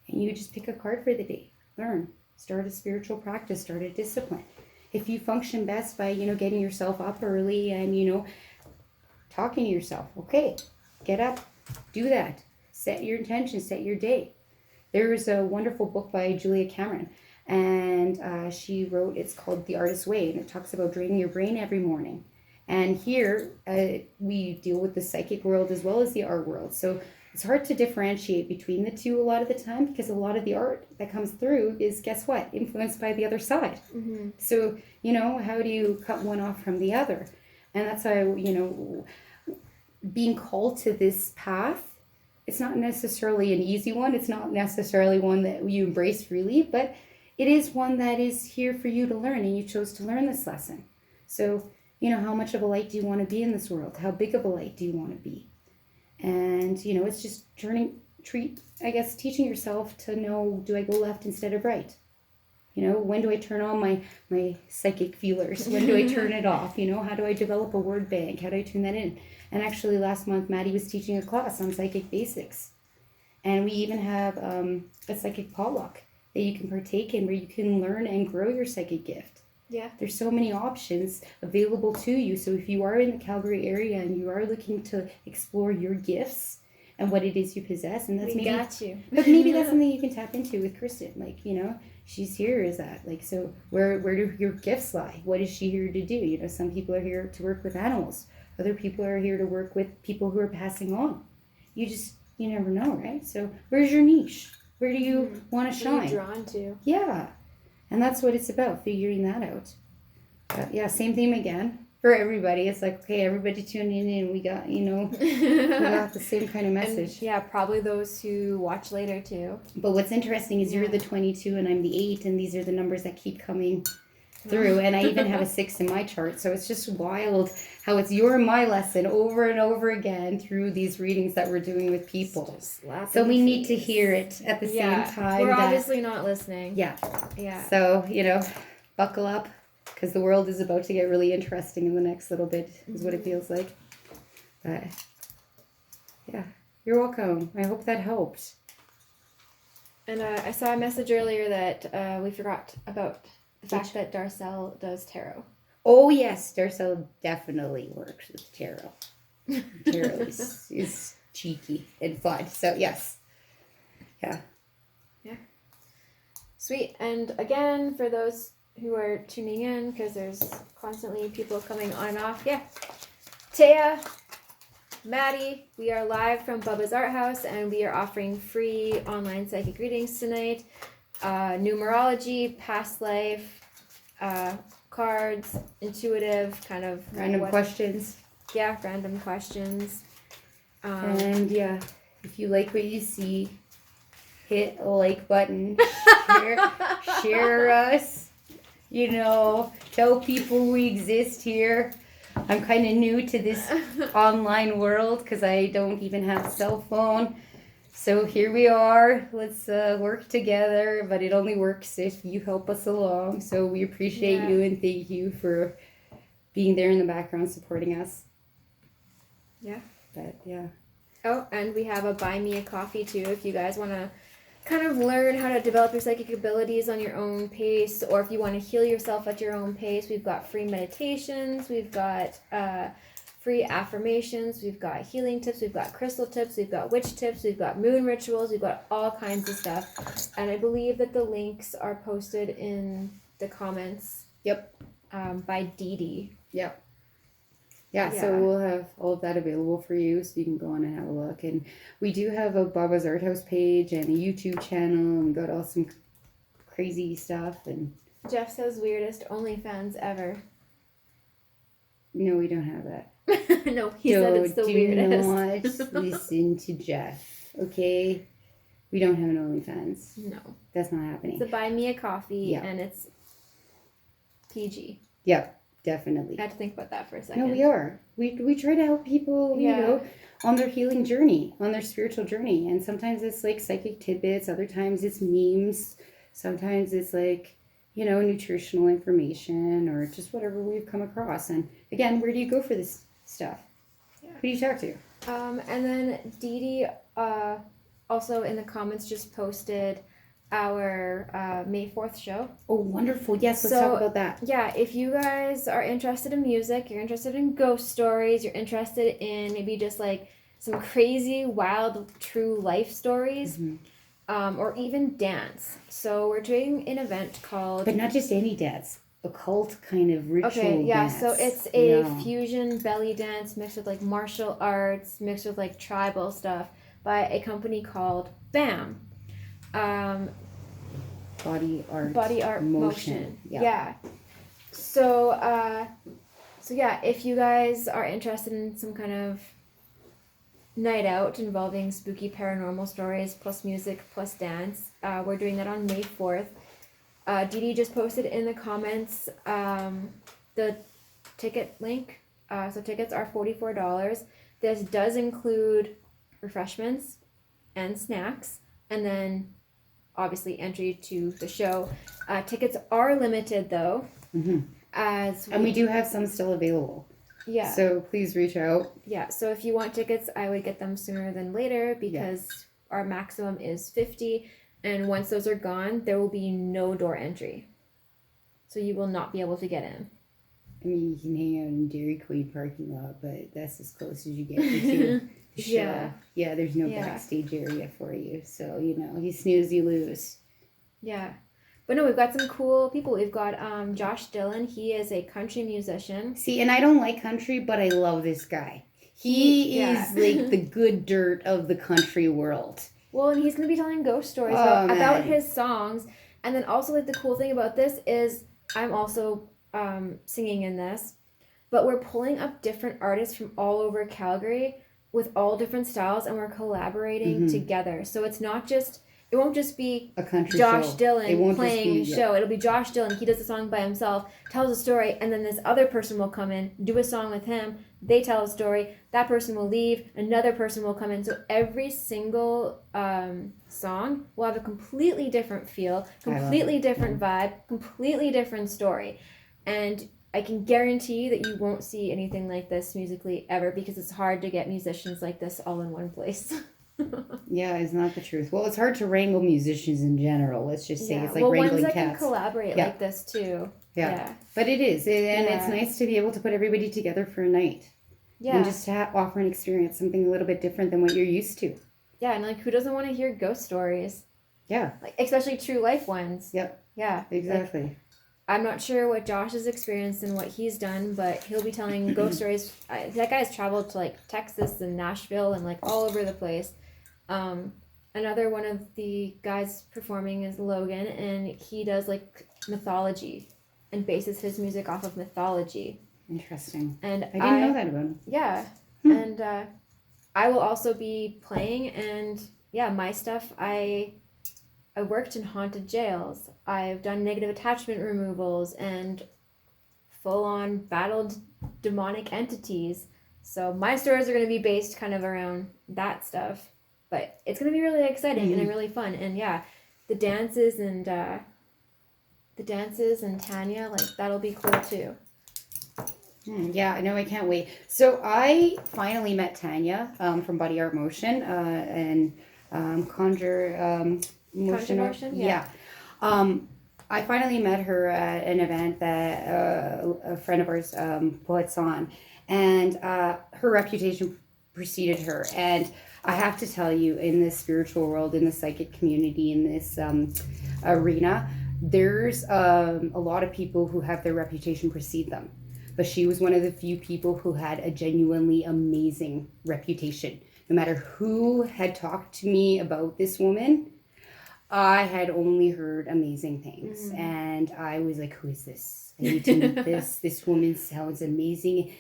B: And you just pick a card for the day. Learn. Start a spiritual practice. Start a discipline. If you function best by, getting yourself up early and, talking to yourself, okay, get up, do that. Set your intention, set your day. There's a wonderful book by Julia Cameron, and she wrote, it's called The Artist's Way, and it talks about draining your brain every morning. And here, we deal with the psychic world as well as the art world. So it's hard to differentiate between the two a lot of the time, because a lot of the art that comes through is, guess what, influenced by the other side. Mm-hmm. So, how do you cut one off from the other? And that's why, being called to this path, it's not necessarily an easy one. It's not necessarily one that you embrace freely, but it is one that is here for you to learn, and you chose to learn this lesson. So, how much of a light do you want to be in this world? How big of a light do you want to be? And, it's just teaching yourself to know, do I go left instead of right? When do I turn on my psychic feelers? When do I turn it off? How do I develop a word bank? How do I tune that in? And actually last month, Maddy was teaching a class on psychic basics. And we even have a psychic potluck that you can partake in where you can learn and grow your psychic gift.
A: Yeah.
B: There's so many options available to you. So if you are in the Calgary area and you are looking to explore your gifts and what it is you possess, and that's
A: got you.
B: But maybe that's something you can tap into with Kristen. Like, you know, she's here. Is that like, so where do your gifts lie? What is she here to do? You know, some people are here to work with animals. Other people are here to work with people who are passing on. You never know, right? So where's your niche? Where do you want to shine?
A: What are you drawn to?
B: Yeah. And that's what it's about, figuring that out. But yeah, same theme again for everybody. It's like, okay, everybody tune in and we got, you know, we got the same kind of message.
A: And yeah, probably those who watch later too.
B: But what's interesting is you're the 22 and I'm the 8, and these are the numbers that keep coming through. And I even have a 6 in my chart. So it's just wild how it's your and my lesson over and over again through these readings that we're doing with people. So we need to hear it at the same time.
A: We're obviously not listening.
B: Yeah.
A: Yeah.
B: So, you know, buckle up because the world is about to get really interesting in the next little bit is what it feels like. But yeah, you're welcome. I hope that helped.
A: And I saw a message earlier that we forgot about the fact that Darcel does tarot.
B: Oh, yes. Darcel definitely works with tarot. Tarot is cheeky and fun. So, yes. Yeah.
A: Yeah. Sweet. And again, for those who are tuning in, because there's constantly people coming on and off. Yeah. Taya, Maddy, we are live from Bubba's ArT HauS, and we are offering free online psychic readings tonight. Numerology, past life, cards, intuitive, kind of
B: random questions.
A: Yeah, random questions.
B: And yeah, if you like what you see, hit a like button, share us, you know, tell people we exist here. I'm kind of new to this online world because I don't even have a cell phone. So here we are. Let's work together, but it only works if you help us along. So we appreciate you and thank you for being there in the background supporting us.
A: Yeah.
B: But yeah.
A: Oh, and we have a buy me a coffee too if you guys want to kind of learn how to develop your psychic abilities on your own pace, or if you want to heal yourself at your own pace. We've got free meditations, we've got free affirmations, we've got healing tips, we've got crystal tips, we've got witch tips, we've got moon rituals, we've got all kinds of stuff. And I believe that the links are posted in the comments.
B: Yep.
A: By Dee Dee.
B: Yep. Yeah, so we'll have all of that available for you so you can go on and have a look. And we do have a Bubba's ArT HauS page and a YouTube channel, and we got all some crazy stuff. And
A: Jeff says weirdest OnlyFans ever.
B: No, we don't have that.
A: No, he said it's the weirdest.
B: Do not listen to Jeff, okay? We don't have an OnlyFans.
A: No.
B: That's not happening.
A: So buy me a coffee, and it's PG.
B: Yep, definitely.
A: I had to think about that for a second.
B: No, we are. We try to help people, you know, on their healing journey, on their spiritual journey. And sometimes it's like psychic tidbits. Other times it's memes. Sometimes it's like, you know, nutritional information or just whatever we've come across. And again, where do you go for this stuff? Yeah. Who do you talk to?
A: And then Dee Dee also in the comments just posted our May 4th show.
B: Oh, wonderful. Yes, let's talk about that.
A: Yeah, if you guys are interested in music, you're interested in ghost stories, you're interested in maybe just like some crazy, wild, true life stories, or even dance. So we're doing an event called...
B: But not just any dance. Occult kind of ritual dance.
A: So it's a fusion belly dance mixed with like martial arts, mixed with like tribal stuff by a company called BAM.
B: Body art motion.
A: Yeah. So yeah, if you guys are interested in some kind of night out involving spooky paranormal stories plus music plus dance, we're doing that on May 4th. Dee Dee just posted in the comments the ticket link. So tickets are $44. This does include refreshments and snacks, and then obviously entry to the show. Tickets are limited though.
B: And we do have some still available.
A: Yeah.
B: So please reach out.
A: Yeah. So if you want tickets, I would get them sooner than later because our maximum is 50. And once those are gone, there will be no door entry. So you will not be able to get in.
B: I mean, you can hang out in Dairy Queen parking lot, but that's as close as you get to the show.
A: Yeah.
B: Yeah, there's no backstage area for you. So, you know, you snooze, you lose.
A: Yeah. But no, we've got some cool people. We've got Josh Dillon. He is a country musician.
B: See, and I don't like country, but I love this guy. He is like the good dirt of the country world.
A: Well, and he's going to be telling ghost stories about his songs. And then also, like, the cool thing about this is I'm also singing in this. But we're pulling up different artists from all over Calgary with all different styles, and we're collaborating together. So it's not just... It won't just be
B: a country
A: Josh
B: show.
A: Dillon playing a show. It'll be Josh Dillon. He does a song by himself, tells a story, and then this other person will come in, do a song with him. They tell a story. That person will leave. Another person will come in. So every single song will have a completely different feel, completely different vibe, completely different story. And I can guarantee that you won't see anything like this musically ever because it's hard to get musicians like this all in one place.
B: Yeah, it's not the truth. Well, it's hard to wrangle musicians in general. Let's just say it's like wrangling
A: ones that
B: cats.
A: Can collaborate like this too.
B: Yeah. But it is. And it's nice to be able to put everybody together for a night. Yeah. And just to offer an experience, something a little bit different than what you're used to.
A: Yeah, and like who doesn't want to hear ghost stories?
B: Yeah.
A: Like especially true life ones.
B: Yep.
A: Yeah.
B: Exactly.
A: Like, I'm not sure what Josh has experienced and what he's done, but he'll be telling ghost stories. That guy's traveled to like Texas and Nashville and like all over the place. Another one of the guys performing is Logan, and he does like mythology and bases his music off of mythology.
B: Interesting.
A: And
B: I didn't know that about him.
A: Yeah. And I will also be playing, and my stuff, I worked in haunted jails. I've done negative attachment removals and full-on battled demonic entities. So my stories are going to be based kind of around that stuff. But it's going to be really exciting and really fun. And the dances and Tanya, like that'll be cool too.
B: Yeah, I know. I can't wait. So I finally met Tanya from Body Art Motion and Conjure Motion. Yeah. I finally met her at an event that a friend of ours puts on, and her reputation preceded her. And I have to tell you, in the spiritual world, in the psychic community, in this arena, there's a lot of people who have their reputation precede them. But she was one of the few people who had a genuinely amazing reputation. No matter who had talked to me about this woman, I had only heard amazing things. And I was like, who is this? I need to meet this. This woman sounds amazing.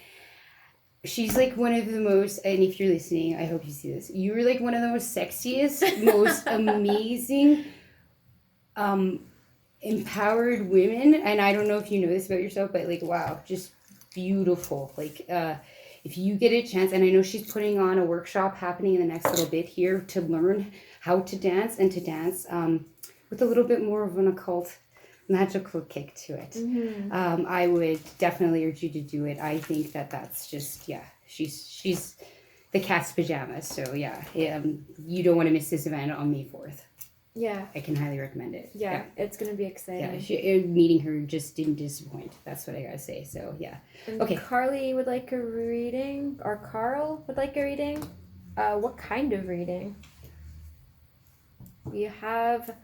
B: She's like one of the most, and if you're listening, I hope you see this. You're like one of the most sexiest, most amazing, empowered women. And I don't know if you know this about yourself, but like, wow, just beautiful. Like, if you get a chance, and I know she's putting on a workshop happening in the next little bit here to learn how to dance and to dance with a little bit more of an occult magical kick to it. I would definitely urge you to do it. I think that's just, she's the cat's pajamas. So you don't want to miss this event on May 4th. Yeah. I can highly recommend it.
A: Yeah. It's going to be exciting.
B: Yeah, meeting her just didn't disappoint. That's what I got to say. So, yeah.
A: And okay. Carly would like a reading, or Carl would like a reading. What kind of reading? We have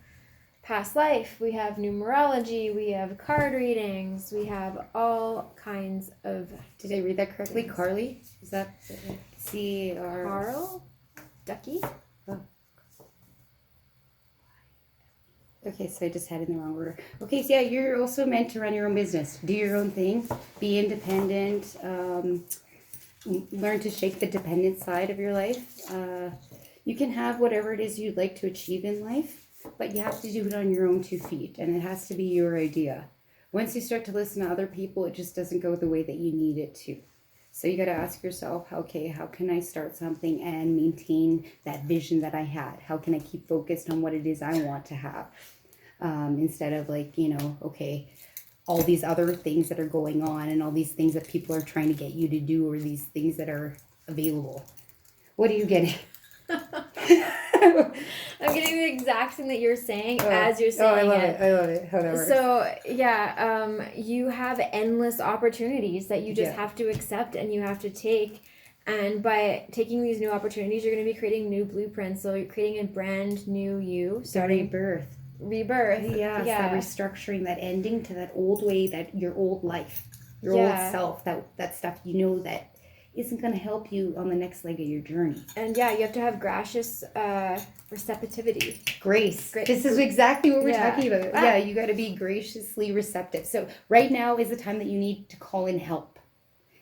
A: past life, we have numerology, we have card readings, we have all kinds of...
B: Did I read that correctly? Things. Carly? Is that C-R...
A: Carl? Ducky?
B: Oh. Okay, so I just had it in the wrong order. Okay, so you're also meant to run your own business. Do your own thing. Be independent. Learn to shake the dependent side of your life. You can have whatever it is you'd like to achieve in life. But you have to do it on your own 2 feet, and it has to be your idea. Once you start to listen to other people, it just doesn't go the way that you need it to. So you got to ask yourself, okay, how can I start something and maintain that vision that I had? How can I keep focused on what it is I want to have? Instead of like, okay, all these other things that are going on and all these things that people are trying to get you to do, or these things that are available. What are you getting?
A: I'm getting the exact thing that you're saying as you're saying
B: I love it. I love it. How that works.
A: So yeah, you have endless opportunities that you just have to accept and you have to take. And by taking these new opportunities, you're going to be creating new blueprints. So you're creating a brand new you.
B: Starting rebirth. Yes, that restructuring, that ending to that old way, that your old life, your old self, that stuff that isn't going to help you on the next leg of your journey.
A: And you have to have gracious receptivity.
B: Grace. This is exactly what we're talking about. Yeah, you got to be graciously receptive. So right now is the time that you need to call in help.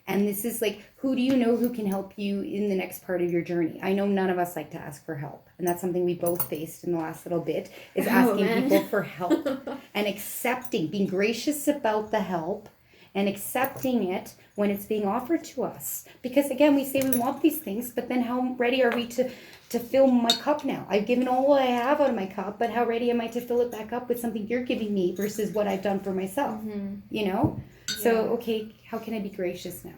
B: And this is like, who do you know who can help you in the next part of your journey? I know none of us like to ask for help. And that's something we both faced in the last little bit, is asking people for help. And accepting, being gracious about the help and accepting it when it's being offered to us. Because again, we say we want these things, but then how ready are we to fill my cup now? I've given all I have out of my cup, but how ready am I to fill it back up with something you're giving me versus what I've done for myself? Mm-hmm. You know? So, okay, how can I be gracious now?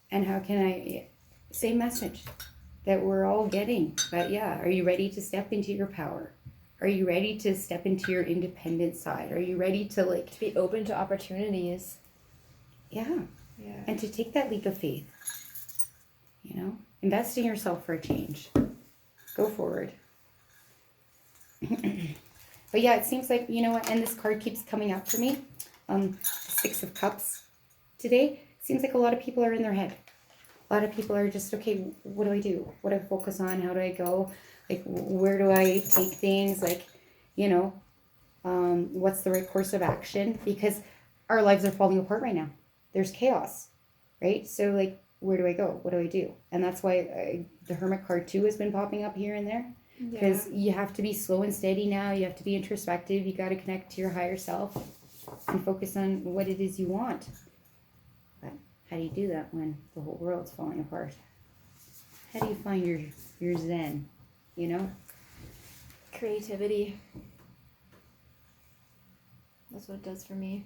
B: And how can I, same message that we're all getting. But are you ready to step into your power? Are you ready to step into your independent side? Are you ready to
A: be open to opportunities?
B: Yeah. And to take that leap of faith. Invest in yourself for a change. Go forward. But it seems like, you know what, and this card keeps coming up for me. 6 of Cups today. Seems like a lot of people are in their head. A lot of people are just, okay, what do I do? What do I focus on? How do I go? Like, where do I take things? Like, what's the right course of action? Because our lives are falling apart right now. There's chaos, right? So, like, where do I go? What do I do? And that's why the Hermit card too has been popping up here and there. Because you have to be slow and steady now. You have to be introspective. You got to connect to your higher self and focus on what it is you want. But how do you do that when the whole world's falling apart? How do you find your zen,
A: Creativity. That's what it does for me.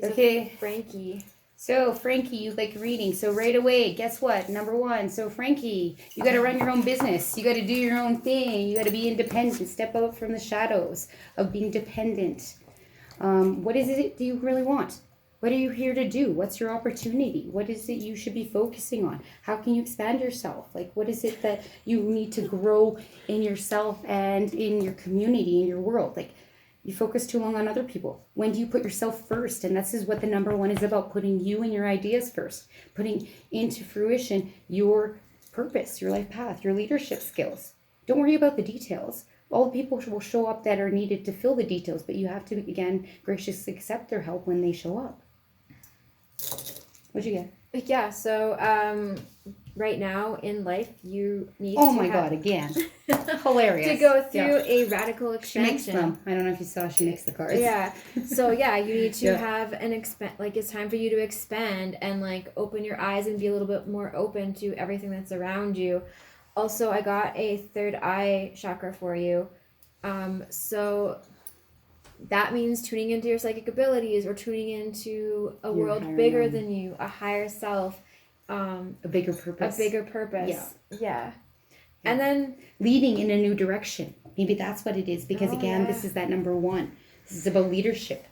B: Okay.
A: Frankie.
B: So, Frankie, you like reading. So, right away, guess what? Number 1. So, Frankie, you got to run your own business. You got to do your own thing. You got to be independent. Step out from the shadows of being dependent. What is it do you really want? What are you here to do? What's your opportunity? What is it you should be focusing on? How can you expand yourself? Like, what is it that you need to grow in yourself and in your community, in your world? Like, you focus too long on other people. When do you put yourself first? And this is what the number 1 is about, putting you and your ideas first, putting into fruition your purpose, your life path, your leadership skills. Don't worry about the details. All the people will show up that are needed to fill the details, but you have to, again, graciously accept their help when they show up. What'd you get?
A: Yeah, so right now in life, you need
B: God, again. Hilarious.
A: to go through a radical expansion.
B: She makes them. I don't know if you saw, she makes the cards.
A: Yeah. So, you need to have it's time for you to expand and, open your eyes and be a little bit more open to everything that's around you. Also, I got a third eye chakra for you. So that means tuning into your psychic abilities or tuning into a world bigger than you, a higher self.
B: A bigger purpose.
A: Yeah. And then
B: leading in a new direction. Maybe that's what it is. Because this is that number 1. This is about leadership.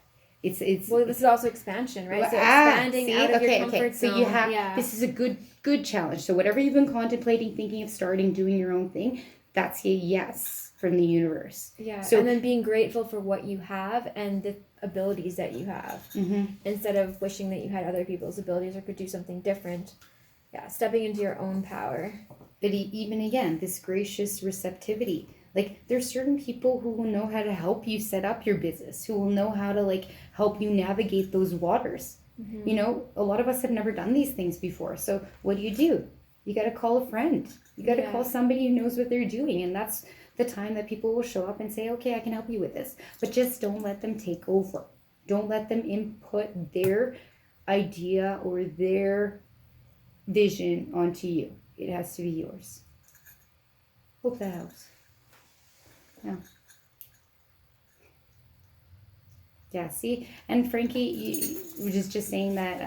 B: It's
A: this is also expansion, right? So expanding out of your comfort zone.
B: So you have this is a good challenge. So whatever you've been contemplating, thinking of starting, doing your own thing, that's a yes from the universe.
A: Yeah. So, and then being grateful for what you have and the abilities that you have, instead of wishing that you had other people's abilities or could do something different. Yeah, stepping into your own power.
B: But even again, this gracious receptivity. Like, there's certain people who will know how to help you set up your business, who will know how to, help you navigate those waters. Mm-hmm. A lot of us have never done these things before. So what do? You got to call a friend. You got to call somebody who knows what they're doing. And that's the time that people will show up and say, okay, I can help you with this. But just don't let them take over. Don't let them input their idea or their vision onto you. It has to be yours. Hope that helps. Yeah. Yeah, see? And Frankie, you were just saying that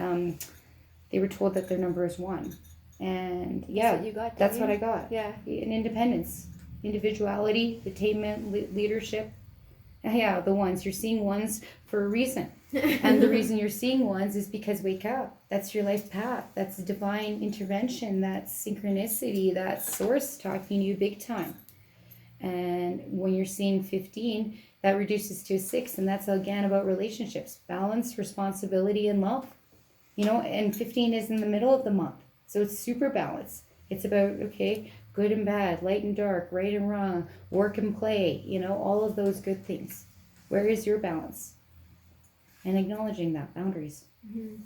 B: they were told that their number is 1. And yeah,
A: That's what you got,
B: that's
A: didn't
B: what
A: you?
B: I got.
A: Yeah.
B: And independence, individuality, attainment, leadership. Yeah, the ones. You're seeing ones for a reason. And the reason you're seeing ones is because wake up. That's your life path. That's divine intervention. That's synchronicity. That's source talking to you big time. And when you're seeing 15, that reduces to a 6. And that's again about relationships, balance, responsibility, and love. You know, and 15 is in the middle of the month. So it's super balanced. It's about, okay, good and bad, light and dark, right and wrong, work and play, you know, all of those good things. Where is your balance? And acknowledging that, boundaries.
A: Mm-hmm.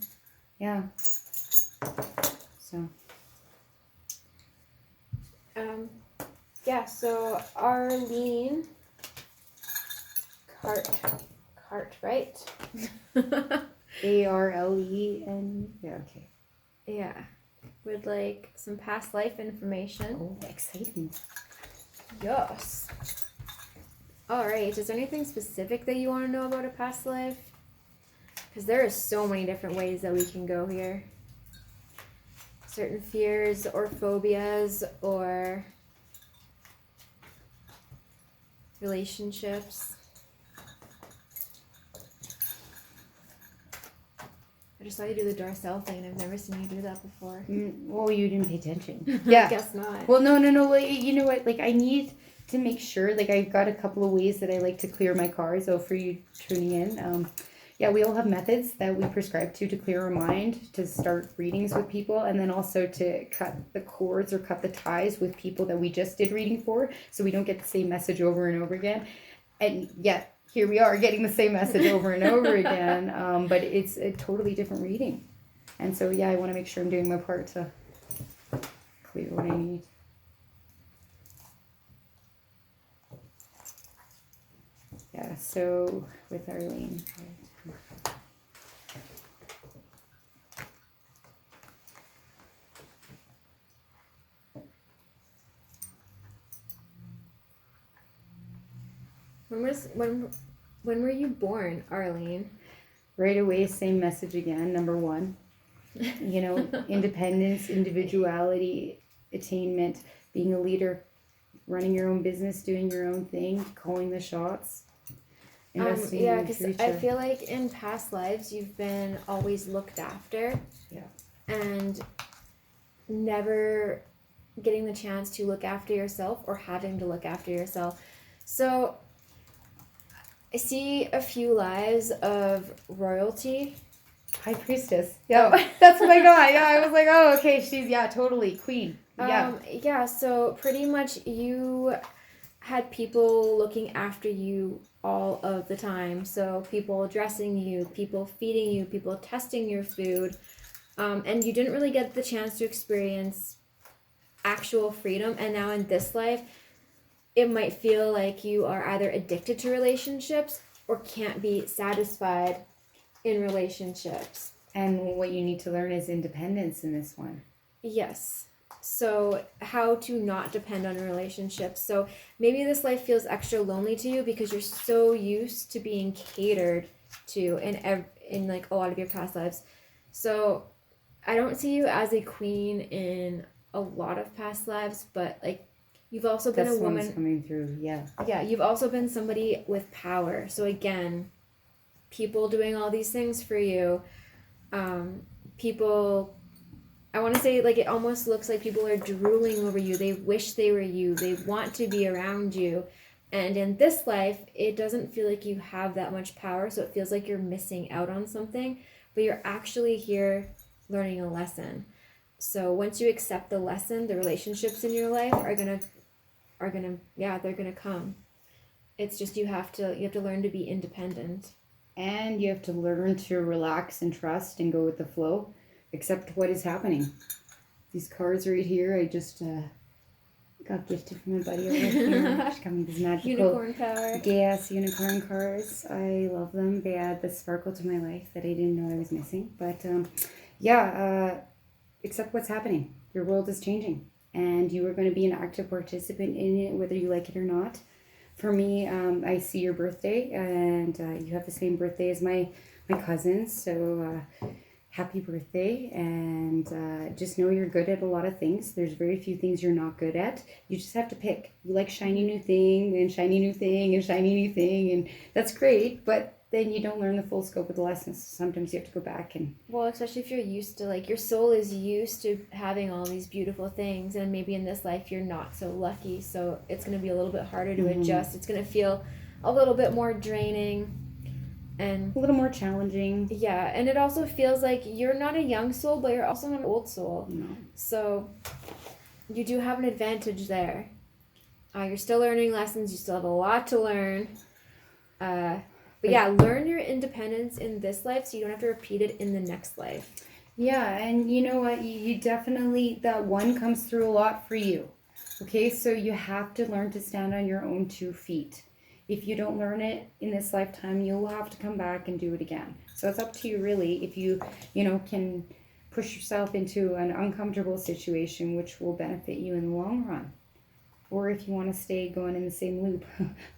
B: Yeah. So.
A: Yeah, so Arlene, cart, right?
B: ARLEN. Yeah, okay.
A: Yeah. Would like some past life information.
B: Oh, exciting.
A: Yes. All right. Is there anything specific that you want to know about a past life? Because there are so many different ways that we can go here. Certain fears or phobias or relationships. I just saw you do the Darcel thing, and I've never seen you do that before.
B: Well, you didn't pay attention. Yeah.
A: I guess not.
B: Well, no. Like, you know what? Like, I need to make sure. Like, I've got a couple of ways that I like to clear my cards. So for you tuning in, yeah, we all have methods that we prescribe to clear our mind, to start readings with people, and then also to cut the cords or cut the ties with people that we just did reading for, so we don't get the same message over and over again. And yet, here we are getting the same message over and over again, but it's a totally different reading. And so, yeah, I want to make sure I'm doing my part to clear what I need. Yeah, so with Arlene.
A: When were you born, Arlene?
B: Right away, same message again. Number 1, you know, independence, individuality, attainment, being a leader, running your own business, doing your own thing, calling the shots, investing
A: yeah,
B: in the
A: because
B: future.
A: I feel like in past lives you've been always looked after.
B: Yeah.
A: And never getting the chance to look after yourself or having to look after yourself. So I see a few lives of royalty.
B: High priestess. Yeah, that's what I got. Yeah, I was like, oh, okay, she's, yeah, totally queen. Yeah.
A: Yeah, so pretty much you had people looking after you all of the time. So people dressing you, people feeding you, people testing your food. And you didn't really get the chance to experience actual freedom. And now in this life, it might feel like you are either addicted to relationships or can't be satisfied in relationships.
B: And what you need to learn is independence in this one.
A: Yes. So how to not depend on relationships. So maybe this life feels extra lonely to you because you're so used to being catered to in like a lot of your past lives. So I don't see you as a queen in a lot of past lives, but like you've also been a woman.
B: That's coming through, yeah.
A: Yeah, you've also been somebody with power. So again, people doing all these things for you. People, I want to say, like, it almost looks like people are drooling over you. They wish they were you. They want to be around you. And in this life, it doesn't feel like you have that much power. So it feels like you're missing out on something. But you're actually here learning a lesson. So once you accept the lesson, the relationships in your life are gonna they're gonna come. It's just you have to learn to be independent.
B: And you have to learn to relax and trust and go with the flow. Accept what is happening. These cards right here, I just got gifted from my buddy over here. She's got me these magical
A: Unicorn power.
B: Yes, unicorn cards. I love them. They add the sparkle to my life that I didn't know I was missing. But accept what's happening. Your world is changing, and you are going to be an active participant in it, whether you like it or not. For me, I see your birthday, and you have the same birthday as my cousins. So happy birthday, and just know you're good at a lot of things. There's very few things you're not good at. You just have to pick. You like shiny new thing and shiny new thing and shiny new thing, and that's great, but then you don't learn the full scope of the lessons. Sometimes you have to go back and...
A: Well, especially if you're used to, like, your soul is used to having all these beautiful things, and maybe in this life you're not so lucky, so it's going to be a little bit harder to adjust. It's going to feel a little bit more draining and
B: a little more challenging.
A: Yeah, and it also feels like you're not a young soul, but you're also not an old soul.
B: No.
A: So you do have an advantage there. You're still learning lessons. You still have a lot to learn. But yeah, learn your independence in this life so you don't have to repeat it in the next life.
B: Yeah, and you know what? You definitely, that one comes through a lot for you. Okay, so you have to learn to stand on your own 2 feet. If you don't learn it in this lifetime, you'll have to come back and do it again. So it's up to you, really, if you can push yourself into an uncomfortable situation, which will benefit you in the long run. Or if you want to stay going in the same loop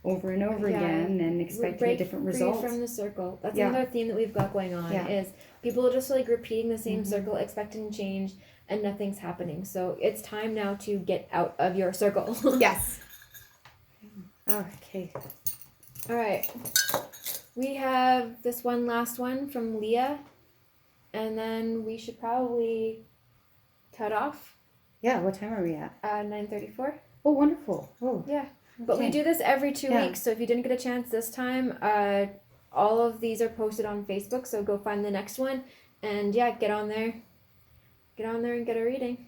B: over and over again and expecting a different result.
A: Break free from the circle. That's another theme that we've got going on, is people just like repeating the same circle, expecting change, and nothing's happening. So it's time now to get out of your circle.
B: Yes. Okay.
A: All right. We have this one last one from Leah, and then we should probably cut off.
B: Yeah, what time are we at?
A: 9:34.
B: Oh, wonderful. Oh.
A: Yeah. But we do this every 2 weeks, so if you didn't get a chance this time, all of these are posted on Facebook, so go find the next one, and yeah, get on there. Get on there and get a reading.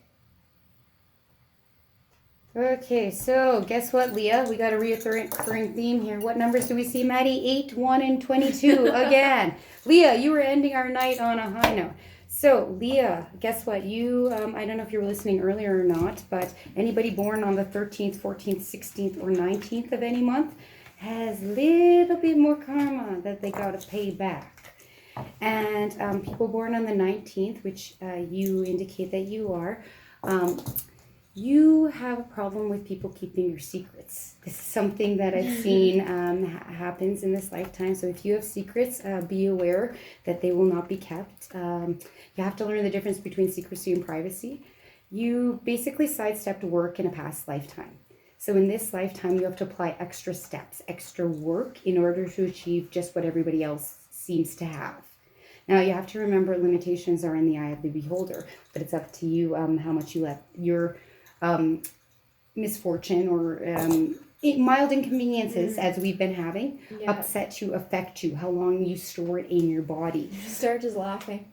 B: Okay, so guess what, Leah? We got a recurring theme here. What numbers do we see, Maddy? 8, 1, and 22 again. Leah, you were ending our night on a high note. So, Leah, guess what? You, I don't know if you were listening earlier or not, but anybody born on the 13th, 14th, 16th, or 19th of any month has a little bit more karma that they got to pay back. And people born on the 19th, which you indicate that you are, you have a problem with people keeping your secrets. This is something that I've seen happens in this lifetime. So if you have secrets, be aware that they will not be kept. You have to learn the difference between secrecy and privacy. You basically sidestepped work in a past lifetime. So in this lifetime, you have to apply extra steps, extra work in order to achieve just what everybody else seems to have. Now, you have to remember limitations are in the eye of the beholder, but it's up to you how much you let your misfortune or mild inconveniences, as we've been having, upset you, affect you, how long you store it in your body.
A: Start just laughing.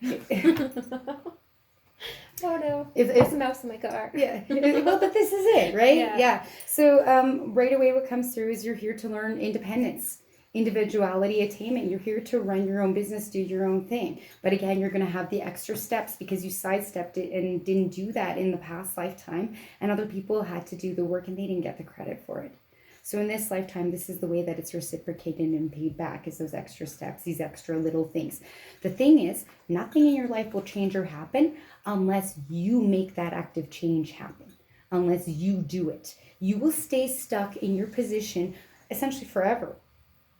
A: Oh no, it's a mouse in my car.
B: Yeah, well, but this is it, right? Yeah. So right away what comes through is you're here to learn independence. Individuality, attainment. You're here to run your own business, do your own thing. But again, you're going to have the extra steps because you sidestepped it and didn't do that in the past lifetime. And other people had to do the work and they didn't get the credit for it. So in this lifetime, this is the way that it's reciprocated and paid back, is those extra steps, these extra little things. The thing is, nothing in your life will change or happen unless you make that active change happen, unless you do it. You will stay stuck in your position essentially forever.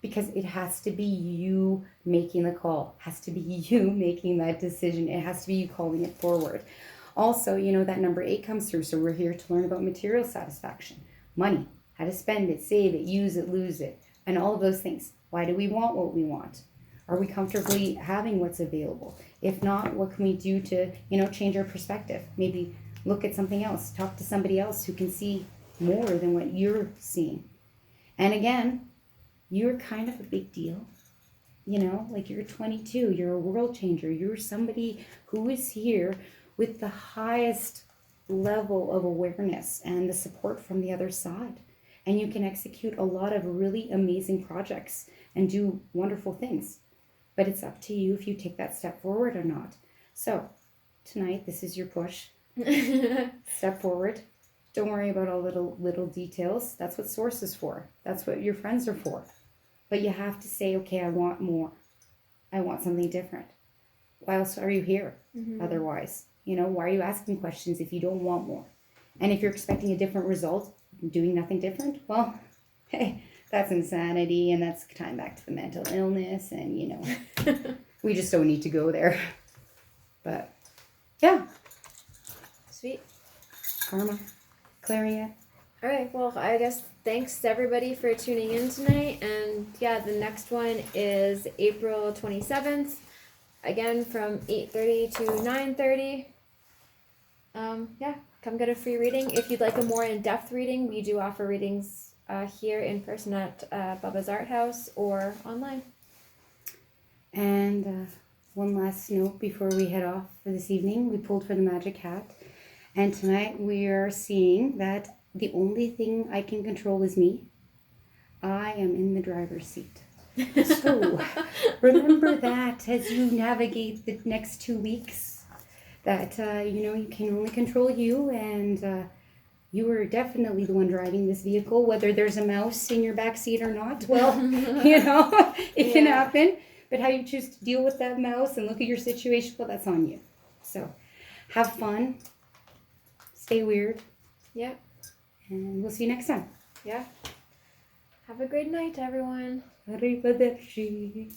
B: Because it has to be you making the call. It has to be you making that decision. It has to be you calling it forward. Also, that number 8 comes through. So we're here to learn about material satisfaction. Money. How to spend it, save it, use it, lose it. And all of those things. Why do we want what we want? Are we comfortably having what's available? If not, what can we do to, change our perspective? Maybe look at something else. Talk to somebody else who can see more than what you're seeing. And again, you're kind of a big deal, like you're 22, you're a world changer. You're somebody who is here with the highest level of awareness and the support from the other side. And you can execute a lot of really amazing projects and do wonderful things. But it's up to you if you take that step forward or not. So tonight, this is your push. Step forward. Don't worry about all little details. That's what Source is for. That's what your friends are for. But you have to say, okay, I want more. I want something different. Why else are you here otherwise? Why are you asking questions if you don't want more? And if you're expecting a different result, doing nothing different, well, hey, that's insanity, and that's time back to the mental illness, and you know, we just don't need to go there. But yeah,
A: Sweet.
B: karma, clearing it.
A: All right. Well, I guess thanks to everybody for tuning in tonight. And yeah, the next one is April 27th. Again, from 8:30 to 9:30. Yeah, come get a free reading. If you'd like a more in-depth reading, we do offer readings here in person at Bubba's ArT HauS or online.
B: And one last note before we head off for this evening. We pulled for the magic hat. And tonight we are seeing that the only thing I can control is me. I am in the driver's seat. So remember that as you navigate the next 2 weeks, that, you know, you can only control you, and you are definitely the one driving this vehicle, whether there's a mouse in your back seat or not. Well, you know, it can happen. But how you choose to deal with that mouse and look at your situation, well, that's on you. So have fun. Stay weird.
A: Yep.
B: And we'll see you next time.
A: Yeah. Have a great night, everyone.
B: Arrivederci.